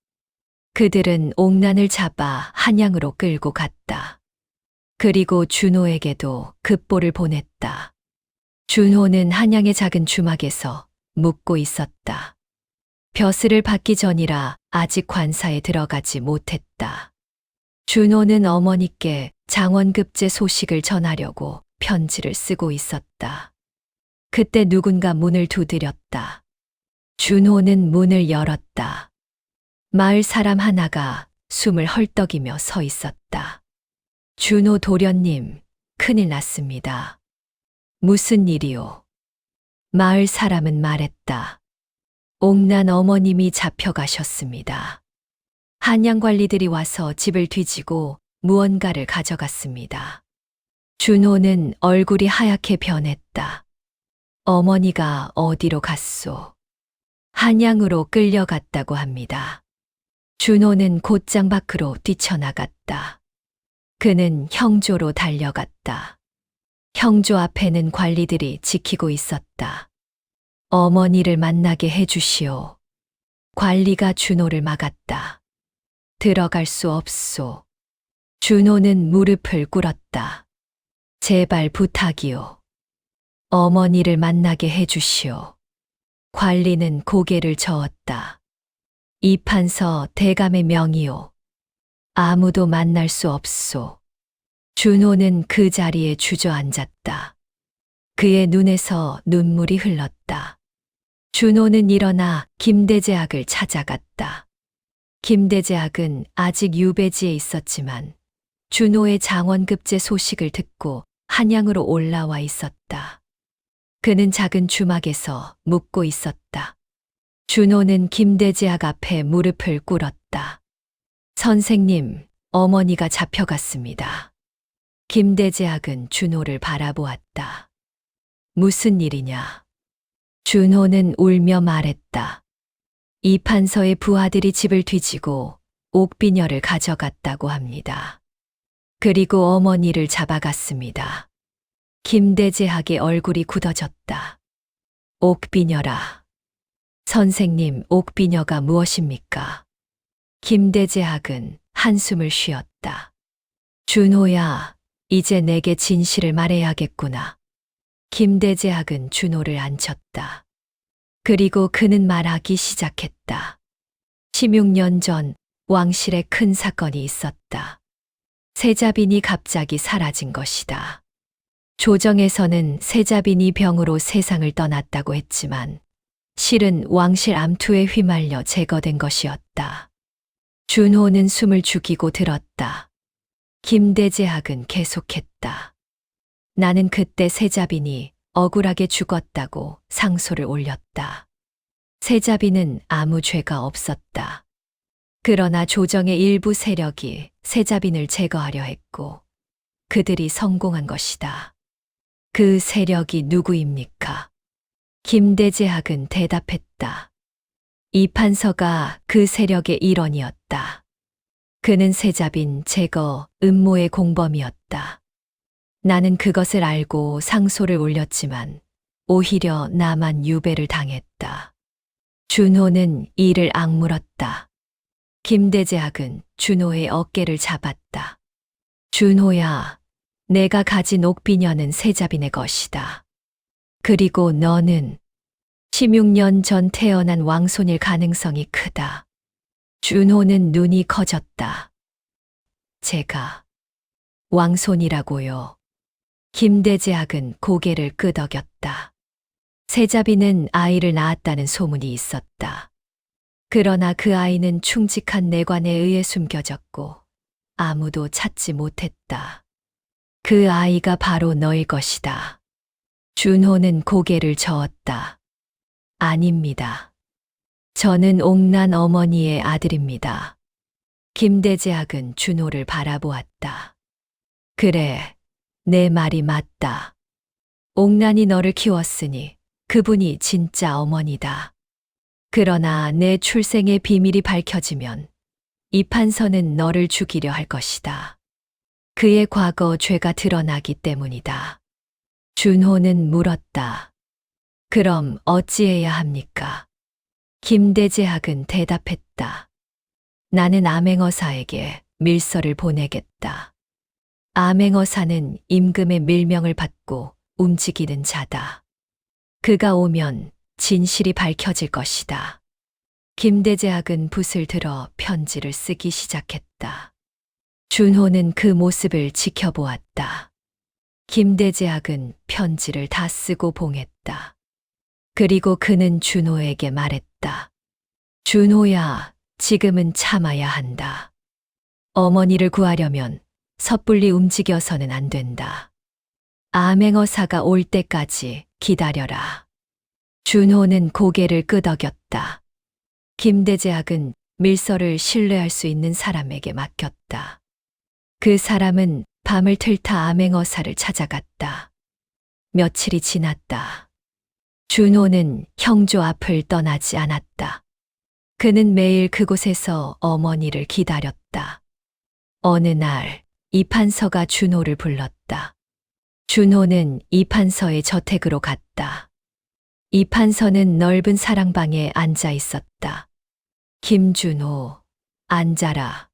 그들은 옥난을 잡아 한양으로 끌고 갔다. 그리고 준호에게도 급보를 보냈다. 준호는 한양의 작은 주막에서 묵고 있었다. 벼슬을 받기 전이라 아직 관사에 들어가지 못했다. 준호는 어머니께 장원급제 소식을 전하려고 편지를 쓰고 있었다. 그때 누군가 문을 두드렸다. 준호는 문을 열었다. 마을 사람 하나가 숨을 헐떡이며 서 있었다. 준호 도련님, 큰일 났습니다. 무슨 일이오? 마을 사람은 말했다. 옥난 어머님이 잡혀가셨습니다. 한양 관리들이 와서 집을 뒤지고 무언가를 가져갔습니다. 준호는 얼굴이 하얗게 변했다. 어머니가 어디로 갔소? 한양으로 끌려갔다고 합니다. 준호는 곧장 밖으로 뛰쳐나갔다. 그는 형조로 달려갔다. 형조 앞에는 관리들이 지키고 있었다. 어머니를 만나게 해주시오. 관리가 준호를 막았다. 들어갈 수 없소. 준호는 무릎을 꿇었다. 제발 부탁이오. 어머니를 만나게 해주시오. 관리는 고개를 저었다. 이판서 대감의 명이오. 아무도 만날 수 없소. 준호는 그 자리에 주저앉았다. 그의 눈에서 눈물이 흘렀다. 준호는 일어나 김대제학을 찾아갔다. 김대제학은 아직 유배지에 있었지만 준호의 장원급제 소식을 듣고 한양으로 올라와 있었다. 그는 작은 주막에서 묵고 있었다. 준호는 김대제학 앞에 무릎을 꿇었다. 선생님, 어머니가 잡혀갔습니다. 김대제학은 준호를 바라보았다. 무슨 일이냐? 준호는 울며 말했다. 이판서의 부하들이 집을 뒤지고 옥비녀를 가져갔다고 합니다. 그리고 어머니를 잡아갔습니다. 김대제학의 얼굴이 굳어졌다. 옥비녀라. 선생님, 옥비녀가 무엇입니까? 김대제학은 한숨을 쉬었다. 준호야, 이제 내게 진실을 말해야겠구나. 김대제학은 준호를 앉혔다. 그리고 그는 말하기 시작했다. 16년 전 왕실에 큰 사건이 있었다. 세자빈이 갑자기 사라진 것이다. 조정에서는 세자빈이 병으로 세상을 떠났다고 했지만 실은 왕실 암투에 휘말려 제거된 것이었다. 준호는 숨을 죽이고 들었다. 김대제학은 계속했다. 나는 그때 세자빈이 억울하게 죽었다고 상소를 올렸다. 세자빈은 아무 죄가 없었다. 그러나 조정의 일부 세력이 세자빈을 제거하려 했고 그들이 성공한 것이다. 그 세력이 누구입니까? 김대제학은 대답했다. 이판서가 그 세력의 일원이었다. 그는 세자빈 제거 음모의 공범이었다. 나는 그것을 알고 상소를 올렸지만 오히려 나만 유배를 당했다. 준호는 이를 악물었다. 김대제학은 준호의 어깨를 잡았다. 준호야, 내가 가진 옥비녀는 세자빈의 것이다. 그리고 너는 16년 전 태어난 왕손일 가능성이 크다. 준호는 눈이 커졌다. 제가 왕손이라고요. 김대제학은 고개를 끄덕였다. 세자빈은 아이를 낳았다는 소문이 있었다. 그러나 그 아이는 충직한 내관에 의해 숨겨졌고 아무도 찾지 못했다. 그 아이가 바로 너일 것이다. 준호는 고개를 저었다. 아닙니다. 저는 옥난 어머니의 아들입니다. 김대제학은 준호를 바라보았다. 그래, 내 말이 맞다. 옥난이 너를 키웠으니 그분이 진짜 어머니다. 그러나 내 출생의 비밀이 밝혀지면 이판서는 너를 죽이려 할 것이다. 그의 과거 죄가 드러나기 때문이다. 준호는 물었다. 그럼 어찌해야 합니까? 김대제학은 대답했다. 나는 암행어사에게 밀서를 보내겠다. 암행어사는 임금의 밀명을 받고 움직이는 자다. 그가 오면 진실이 밝혀질 것이다. 김대제학은 붓을 들어 편지를 쓰기 시작했다. 준호는 그 모습을 지켜보았다. 김대제학은 편지를 다 쓰고 봉했다. 그리고 그는 준호에게 말했다. 준호야, 지금은 참아야 한다. 어머니를 구하려면 섣불리 움직여서는 안 된다. 암행어사가 올 때까지 기다려라. 준호는 고개를 끄덕였다. 김대재학은 밀서를 신뢰할 수 있는 사람에게 맡겼다. 그 사람은 밤을 틀타 암행어사를 찾아갔다. 며칠이 지났다. 준호는 형조 앞을 떠나지 않았다. 그는 매일 그곳에서 어머니를 기다렸다. 어느 날 이판서가 준호를 불렀다. 준호는 이판서의 저택으로 갔다. 이판서는 넓은 사랑방에 앉아 있었다. 김준호, 앉아라.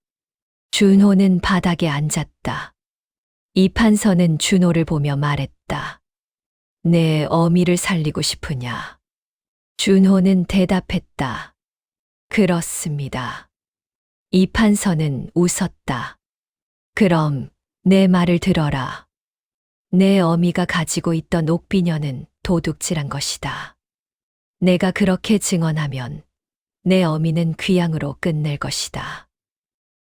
준호는 바닥에 앉았다. 이판서는 준호를 보며 말했다. 내 어미를 살리고 싶으냐? 준호는 대답했다. 그렇습니다. 이판서는 웃었다. 그럼 내 말을 들어라. 내 어미가 가지고 있던 옥비녀는 도둑질한 것이다. 내가 그렇게 증언하면 내 어미는 귀양으로 끝낼 것이다.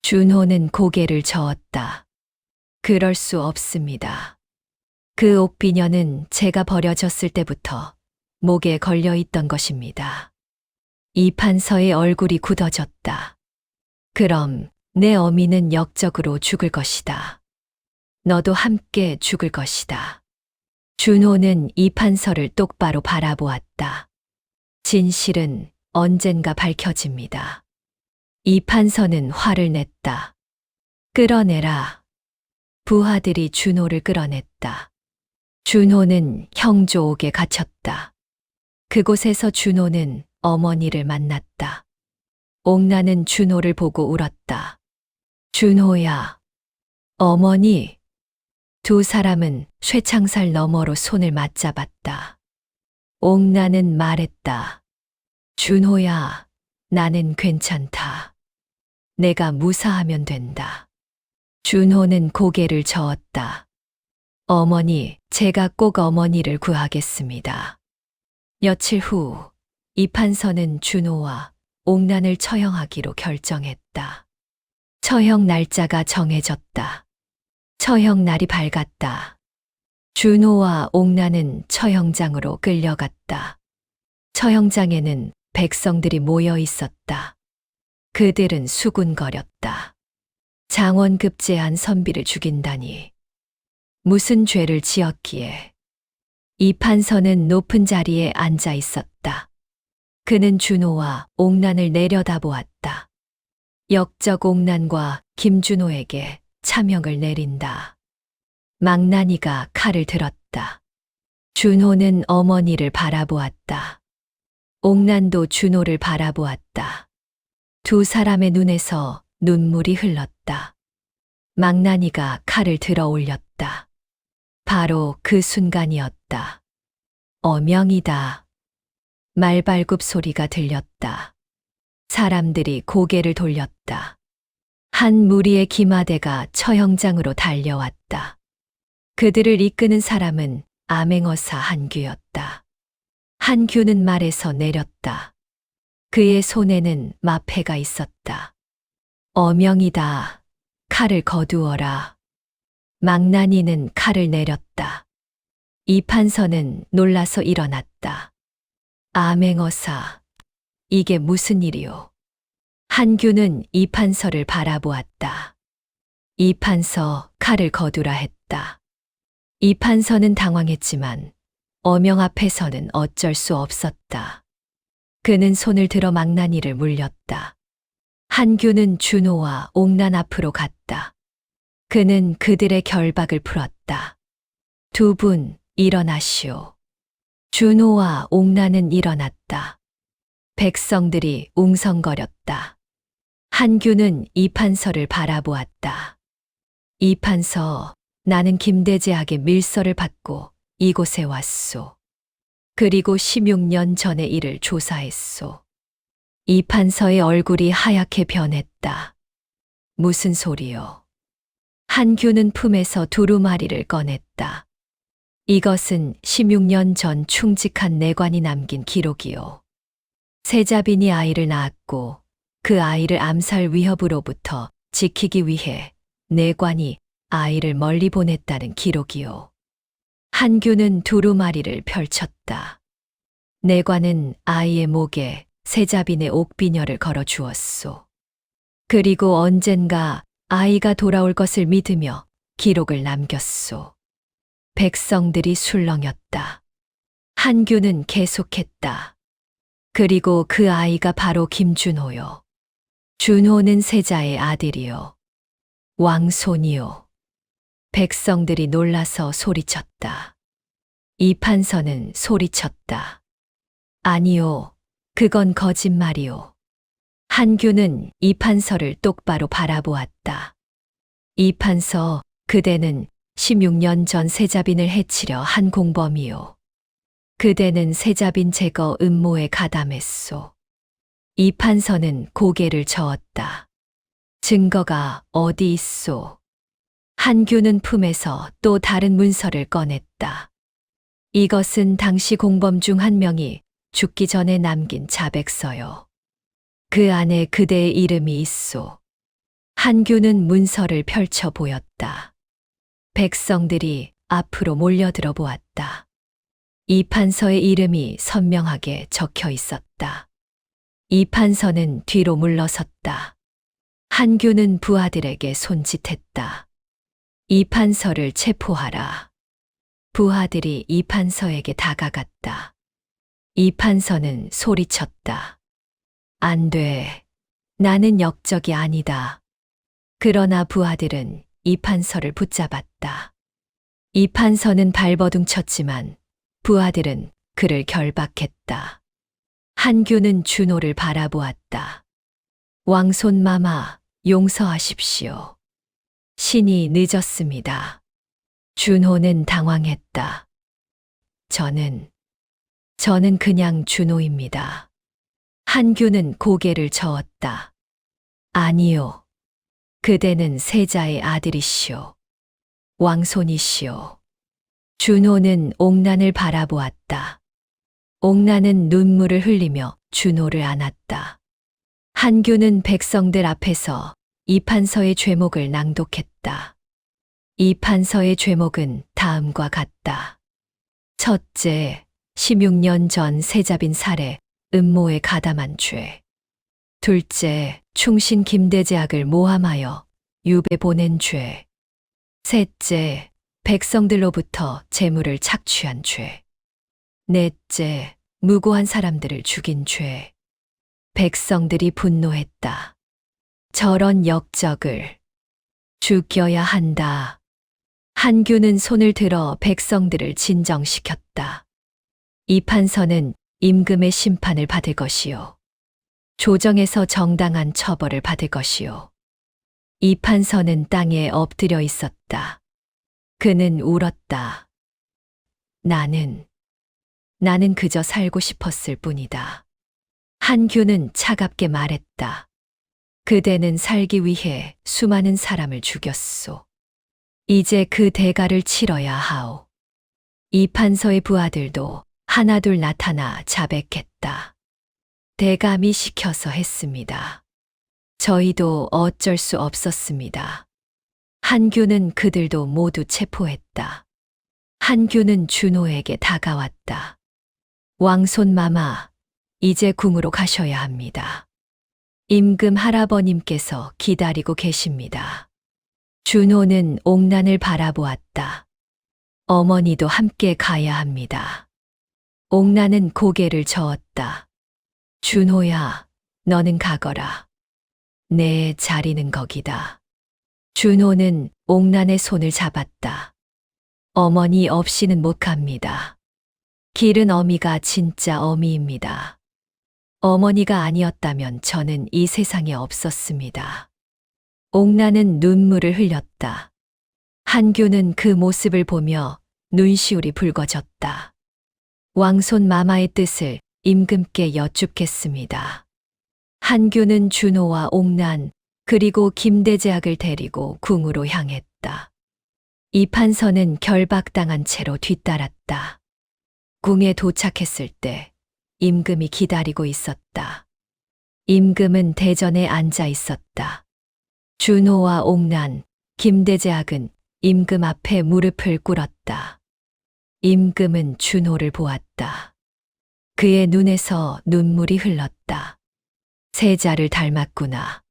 준호는 고개를 저었다. 그럴 수 없습니다. 그 옥비녀는 제가 버려졌을 때부터 목에 걸려 있던 것입니다. 이판서의 얼굴이 굳어졌다. 그럼 내 어미는 역적으로 죽을 것이다. 너도 함께 죽을 것이다. 준호는 이판서를 똑바로 바라보았다. 진실은 언젠가 밝혀집니다. 이판서는 화를 냈다. 끌어내라. 부하들이 준호를 끌어냈다. 준호는 형조옥에 갇혔다. 그곳에서 준호는 어머니를 만났다. 옥나는 준호를 보고 울었다. 준호야. 어머니. 두 사람은 쇠창살 너머로 손을 맞잡았다. 옥나는 말했다. 준호야, 나는 괜찮다. 내가 무사하면 된다. 준호는 고개를 저었다. 어머니, 제가 꼭 어머니를 구하겠습니다. 며칠 후 이판서는 준호와 옥난을 처형하기로 결정했다. 처형 날짜가 정해졌다. 처형 날이 밝았다. 준호와 옥난은 처형장으로 끌려갔다. 처형장에는 백성들이 모여 있었다. 그들은 수군거렸다. 장원급제한 선비를 죽인다니. 무슨 죄를 지었기에. 이판서는 높은 자리에 앉아 있었다. 그는 준호와 옥난을 내려다보았다. 역적 옥난과 김준호에게 차명을 내린다. 망나니가 칼을 들었다. 준호는 어머니를 바라보았다. 옥난도 준호를 바라보았다. 두 사람의 눈에서 눈물이 흘렀다. 망나니가 칼을 들어 올렸다. 바로 그 순간이었다. 어명이다. 말발굽 소리가 들렸다. 사람들이 고개를 돌렸다. 한 무리의 기마대가 처형장으로 달려왔다. 그들을 이끄는 사람은 암행어사 한규였다. 한규는 말에서 내렸다. 그의 손에는 마패가 있었다. 어명이다. 칼을 거두어라. 망나니는 칼을 내렸다. 이판서는 놀라서 일어났다. 암행어사, 이게 무슨 일이오? 한규는 이판서를 바라보았다. 이판서, 칼을 거두라 했다. 이판서는 당황했지만 어명 앞에서는 어쩔 수 없었다. 그는 손을 들어 망나니를 물렸다. 한규는 준호와 옥난 앞으로 갔다. 그는 그들의 결박을 풀었다. 두 분 일어나시오. 준호와 옥난은 일어났다. 백성들이 웅성거렸다. 한규는 이판서를 바라보았다. 이판서, 나는 김대재학의 밀서를 받고 이곳에 왔소. 그리고 16년 전의 일을 조사했소. 이판서의 얼굴이 하얗게 변했다. 무슨 소리요? 한규는 품에서 두루마리를 꺼냈다. 이것은 16년 전 충직한 내관이 남긴 기록이요. 세자빈이 아이를 낳았고 그 아이를 암살 위협으로부터 지키기 위해 내관이 아이를 멀리 보냈다는 기록이요. 한규는 두루마리를 펼쳤다. 내관은 아이의 목에 세자빈의 옥비녀를 걸어 주었소. 그리고 언젠가 아이가 돌아올 것을 믿으며 기록을 남겼소. 백성들이 술렁였다. 한규는 계속했다. 그리고 그 아이가 바로 김준호요. 준호는 세자의 아들이요. 왕손이요. 백성들이 놀라서 소리쳤다. 이판서는 소리쳤다. 아니요, 그건 거짓말이요. 한규는 이판서를 똑바로 바라보았다. 이판서, 그대는 16년 전 세자빈을 해치려 한 공범이요. 그대는 세자빈 제거 음모에 가담했소. 이판서는 고개를 저었다. 증거가 어디 있소? 한규는 품에서 또 다른 문서를 꺼냈다. 이것은 당시 공범 중 한 명이 죽기 전에 남긴 자백서요. 그 안에 그대의 이름이 있소. 한규는 문서를 펼쳐 보였다. 백성들이 앞으로 몰려들어 보았다. 이판서의 이름이 선명하게 적혀 있었다. 이판서는 뒤로 물러섰다. 한규는 부하들에게 손짓했다. 이판서를 체포하라. 부하들이 이판서에게 다가갔다. 이판서는 소리쳤다. 안 돼. 나는 역적이 아니다. 그러나 부하들은 이판서를 붙잡았다. 이판서는 발버둥 쳤지만 부하들은 그를 결박했다. 한규는 준호를 바라보았다. 왕손 마마, 용서하십시오. 신이 늦었습니다. 준호는 당황했다. 저는 그냥 준호입니다. 한규는 고개를 저었다. 아니요. 그대는 세자의 아들이시오. 왕손이시오. 준호는 옥난을 바라보았다. 옥난은 눈물을 흘리며 준호를 안았다. 한규는 백성들 앞에서 이판서의 죄목을 낭독했다. 이판서의 죄목은 다음과 같다. 첫째, 16년 전 세자빈 살해, 음모에 가담한 죄. 둘째, 충신 김대제학을 모함하여 유배 보낸 죄. 셋째, 백성들로부터 재물을 착취한 죄. 넷째, 무고한 사람들을 죽인 죄. 백성들이 분노했다. 저런 역적을 죽여야 한다. 한규는 손을 들어 백성들을 진정시켰다. 이판서는 임금의 심판을 받을 것이요. 조정에서 정당한 처벌을 받을 것이요. 이판서는 땅에 엎드려 있었다. 그는 울었다. 나는 그저 살고 싶었을 뿐이다. 한규는 차갑게 말했다. 그대는 살기 위해 수많은 사람을 죽였소. 이제 그 대가를 치러야 하오. 이판서의 부하들도 하나둘 나타나 자백했다. 대감이 시켜서 했습니다. 저희도 어쩔 수 없었습니다. 한규는 그들도 모두 체포했다. 한규는 준호에게 다가왔다. 왕손 마마, 이제 궁으로 가셔야 합니다. 임금 할아버님께서 기다리고 계십니다. 준호는 옥난을 바라보았다. 어머니도 함께 가야 합니다. 옥난은 고개를 저었다. 준호야, 너는 가거라. 내 자리는 거기다. 준호는 옥난의 손을 잡았다. 어머니 없이는 못 갑니다. 길은 어미가 진짜 어미입니다. 어머니가 아니었다면 저는 이 세상에 없었습니다. 옥난은 눈물을 흘렸다. 한규는 그 모습을 보며 눈시울이 붉어졌다. 왕손 마마의 뜻을 임금께 여쭙겠습니다. 한규는 준호와 옥난 그리고 김대제학을 데리고 궁으로 향했다. 이판서는 결박당한 채로 뒤따랐다. 궁에 도착했을 때 임금이 기다리고 있었다. 임금은 대전에 앉아 있었다. 준호와 옥난, 김대제학은 임금 앞에 무릎을 꿇었다. 임금은 준호를 보았다. 그의 눈에서 눈물이 흘렀다. 세자를 닮았구나.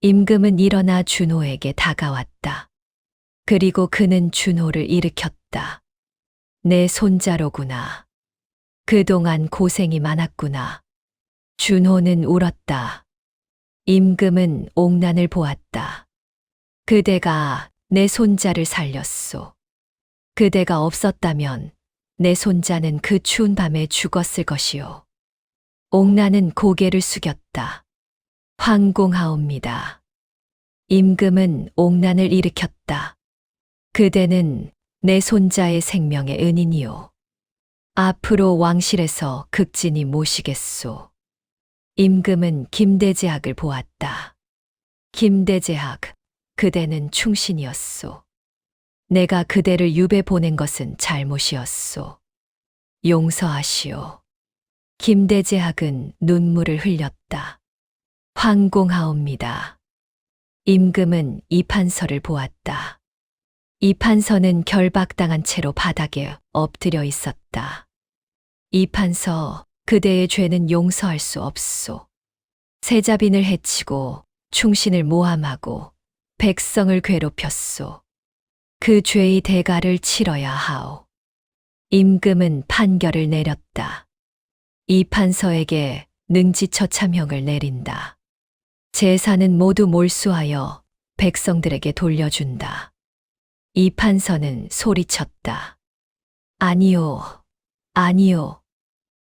임금은 일어나 준호에게 다가왔다. 그리고 그는 준호를 일으켰다. 내 손자로구나. 그동안 고생이 많았구나. 준호는 울었다. 임금은 옥난을 보았다. 그대가 내 손자를 살렸소. 그대가 없었다면 내 손자는 그 추운 밤에 죽었을 것이오. 옥난은 고개를 숙였다. 황공하옵니다. 임금은 옥난을 일으켰다. 그대는 내 손자의 생명의 은인이오. 앞으로 왕실에서 극진히 모시겠소. 임금은 김대제학을 보았다. 김대제학, 그대는 충신이었소. 내가 그대를 유배 보낸 것은 잘못이었소. 용서하시오. 김대제학은 눈물을 흘렸다. 황공하옵니다. 임금은 이판서를 보았다. 이판서는 결박당한 채로 바닥에 엎드려 있었다. 이판서, 그대의 죄는 용서할 수 없소. 세자빈을 해치고 충신을 모함하고 백성을 괴롭혔소. 그 죄의 대가를 치러야 하오. 임금은 판결을 내렸다. 이판서에게 능지처참형을 내린다. 재산은 모두 몰수하여 백성들에게 돌려준다. 이판서는 소리쳤다. 아니요, 아니요.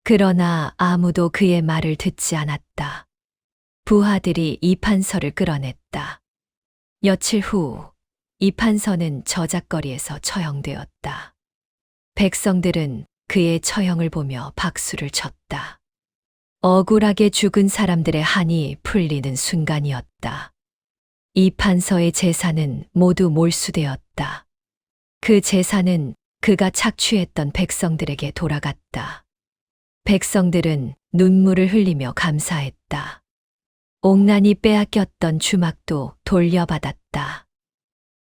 그러나 아무도 그의 말을 듣지 않았다. 부하들이 이판서를 끌어냈다. 며칠 후 이판서는 저작거리에서 처형되었다. 백성들은 그의 처형을 보며 박수를 쳤다. 억울하게 죽은 사람들의 한이 풀리는 순간이었다. 이판서의 재산은 모두 몰수되었다. 그 재산은 그가 착취했던 백성들에게 돌아갔다. 백성들은 눈물을 흘리며 감사했다. 옥난이 빼앗겼던 주막도 돌려받았다.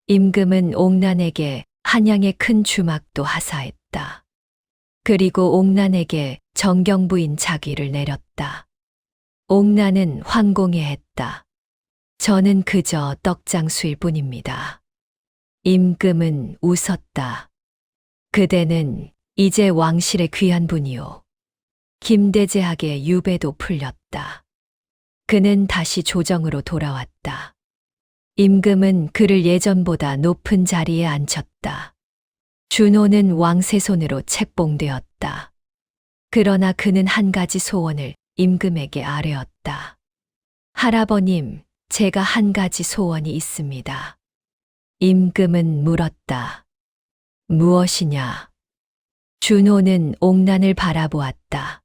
임금은 옥난에게 한양의 큰 주막도 하사했다. 그리고 옥난에게 정경부인 자귀를 내렸다. 옥난은 황공해했다. 저는 그저 떡장수일 뿐입니다. 임금은 웃었다. 그대는 이제 왕실의 귀한 분이오. 김대제학의 유배도 풀렸다. 그는 다시 조정으로 돌아왔다. 임금은 그를 예전보다 높은 자리에 앉혔다. 준호는 왕세 손으로 책봉되었다. 그러나 그는 한 가지 소원을 임금에게 아뢰었다. 할아버님, 제가 한 가지 소원이 있습니다. 임금은 물었다. 무엇이냐? 준호는 옥난을 바라보았다.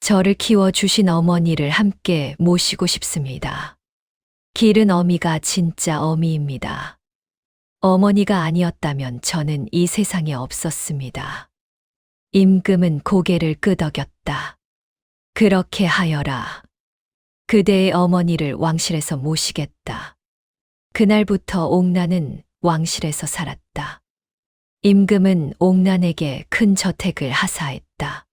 저를 키워주신 어머니를 함께 모시고 싶습니다. 기른 어미가 진짜 어미입니다. 어머니가 아니었다면 저는 이 세상에 없었습니다. 임금은 고개를 끄덕였다. 그렇게 하여라. 그대의 어머니를 왕실에서 모시겠다. 그날부터 옥난은 왕실에서 살았다. 임금은 옥난에게 큰 저택을 하사했다.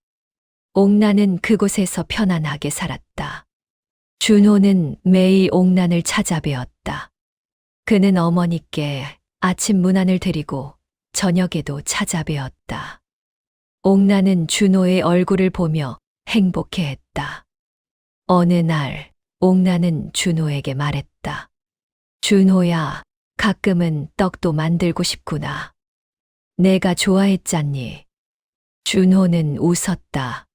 옥난은 그곳에서 편안하게 살았다. 준호는 매일 옥난을 찾아뵈었다. 그는 어머니께 아침 문안을 드리고 저녁에도 찾아뵈었다. 옥난은 준호의 얼굴을 보며 행복해했다. 어느 날 옥난은 준호에게 말했다. 준호야, 가끔은 떡도 만들고 싶구나. 내가 좋아했잖니. 준호는 웃었다.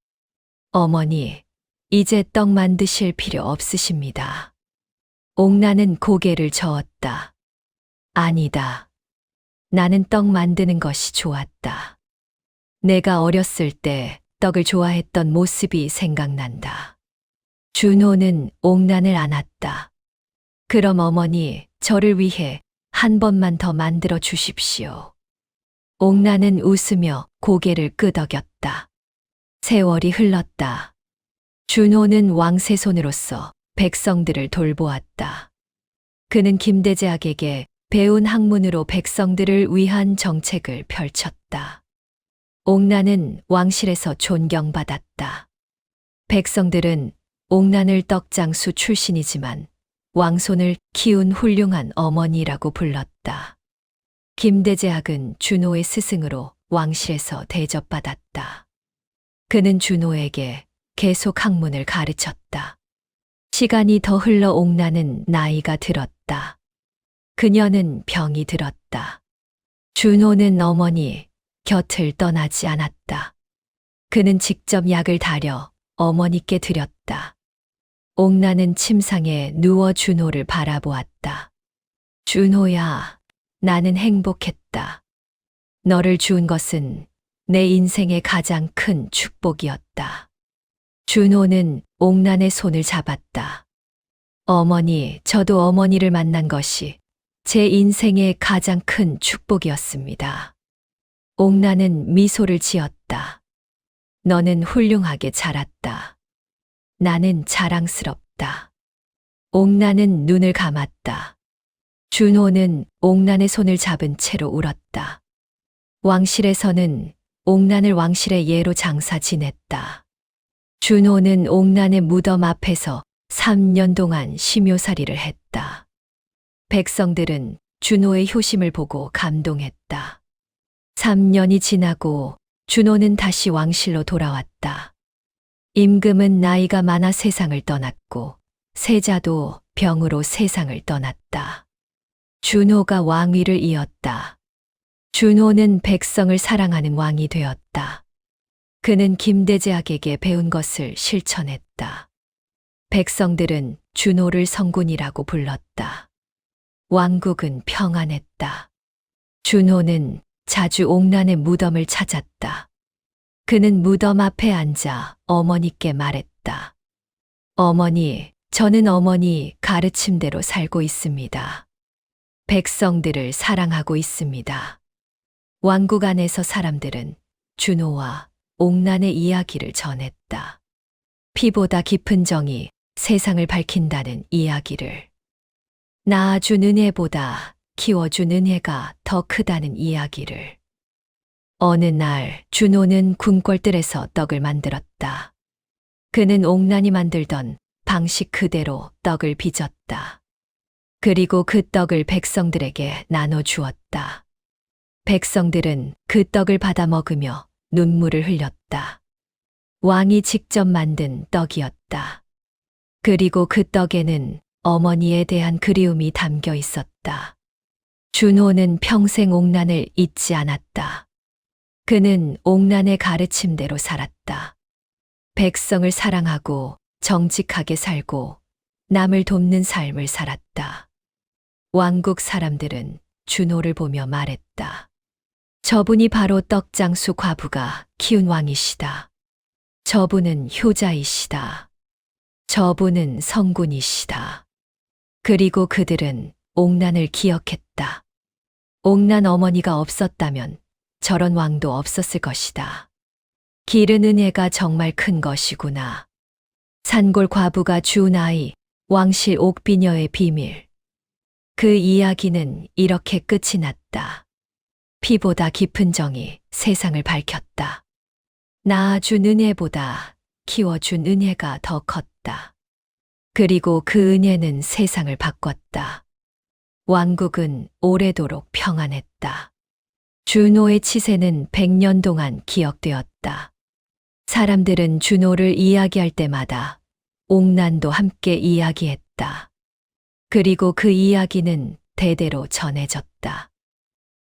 어머니, 이제 떡 만드실 필요 없으십니다. 옥난은 고개를 저었다. 아니다. 나는 떡 만드는 것이 좋았다. 내가 어렸을 때 떡을 좋아했던 모습이 생각난다. 준호는 옥난을 안았다. 그럼 어머니, 저를 위해 한 번만 더 만들어 주십시오. 옥난은 웃으며 고개를 끄덕였다. 세월이 흘렀다. 준호는 왕세 손으로서 백성들을 돌보았다. 그는 김대제학에게 배운 학문으로 백성들을 위한 정책을 펼쳤다. 옥난은 왕실에서 존경받았다. 백성들은 옥난을 떡장수 출신이지만 왕손을 키운 훌륭한 어머니라고 불렀다. 김대제학은 준호의 스승으로 왕실에서 대접받았다. 그는 준호에게 계속 학문을 가르쳤다. 시간이 더 흘러 옥난은 나이가 들었다. 그녀는 병이 들었다. 준호는 어머니 곁을 떠나지 않았다. 그는 직접 약을 다려 어머니께 드렸다. 옥난은 침상에 누워 준호를 바라보았다. 준호야, 나는 행복했다. 너를 주운 것은 내 인생의 가장 큰 축복이었다. 준호는 옥난의 손을 잡았다. 어머니, 저도 어머니를 만난 것이 제 인생의 가장 큰 축복이었습니다. 옥난은 미소를 지었다. 너는 훌륭하게 자랐다. 나는 자랑스럽다. 옥난은 눈을 감았다. 준호는 옥난의 손을 잡은 채로 울었다. 왕실에서는 옥난을 왕실의 예로 장사 지냈다. 준호는 옥난의 무덤 앞에서 3년 동안 심요살이를 했다. 백성들은 준호의 효심을 보고 감동했다. 3년이 지나고 준호는 다시 왕실로 돌아왔다. 임금은 나이가 많아 세상을 떠났고 세자도 병으로 세상을 떠났다. 준호가 왕위를 이었다. 준호는 백성을 사랑하는 왕이 되었다. 그는 김대제학에게 배운 것을 실천했다. 백성들은 준호를 성군이라고 불렀다. 왕국은 평안했다. 준호는 자주 옥난의 무덤을 찾았다. 그는 무덤 앞에 앉아 어머니께 말했다. 어머니, 저는 어머니 가르침대로 살고 있습니다. 백성들을 사랑하고 있습니다. 왕국 안에서 사람들은 준호와 옥난의 이야기를 전했다. 피보다 깊은 정이 세상을 밝힌다는 이야기를. 낳아준 은혜보다 키워준 은혜가 더 크다는 이야기를. 어느 날 준호는 궁궐뜰에서 떡을 만들었다. 그는 옥난이 만들던 방식 그대로 떡을 빚었다. 그리고 그 떡을 백성들에게 나눠주었다. 백성들은 그 떡을 받아 먹으며 눈물을 흘렸다. 왕이 직접 만든 떡이었다. 그리고 그 떡에는 어머니에 대한 그리움이 담겨 있었다. 준호는 평생 옥난을 잊지 않았다. 그는 옥난의 가르침대로 살았다. 백성을 사랑하고 정직하게 살고 남을 돕는 삶을 살았다. 왕국 사람들은 준호를 보며 말했다. 저분이 바로 떡장수 과부가 키운 왕이시다. 저분은 효자이시다. 저분은 성군이시다. 그리고 그들은 옥난을 기억했다. 옥난 어머니가 없었다면 저런 왕도 없었을 것이다. 기른 은혜가 정말 큰 것이구나. 산골 과부가 주운 아이, 왕실 옥비녀의 비밀. 그 이야기는 이렇게 끝이 났다. 피보다 깊은 정이 세상을 밝혔다. 낳아준 은혜보다 키워준 은혜가 더 컸다. 그리고 그 은혜는 세상을 바꿨다. 왕국은 오래도록 평안했다. 준호의 치세는 100년 동안 기억되었다. 사람들은 준호를 이야기할 때마다 옥난도 함께 이야기했다. 그리고 그 이야기는 대대로 전해졌다.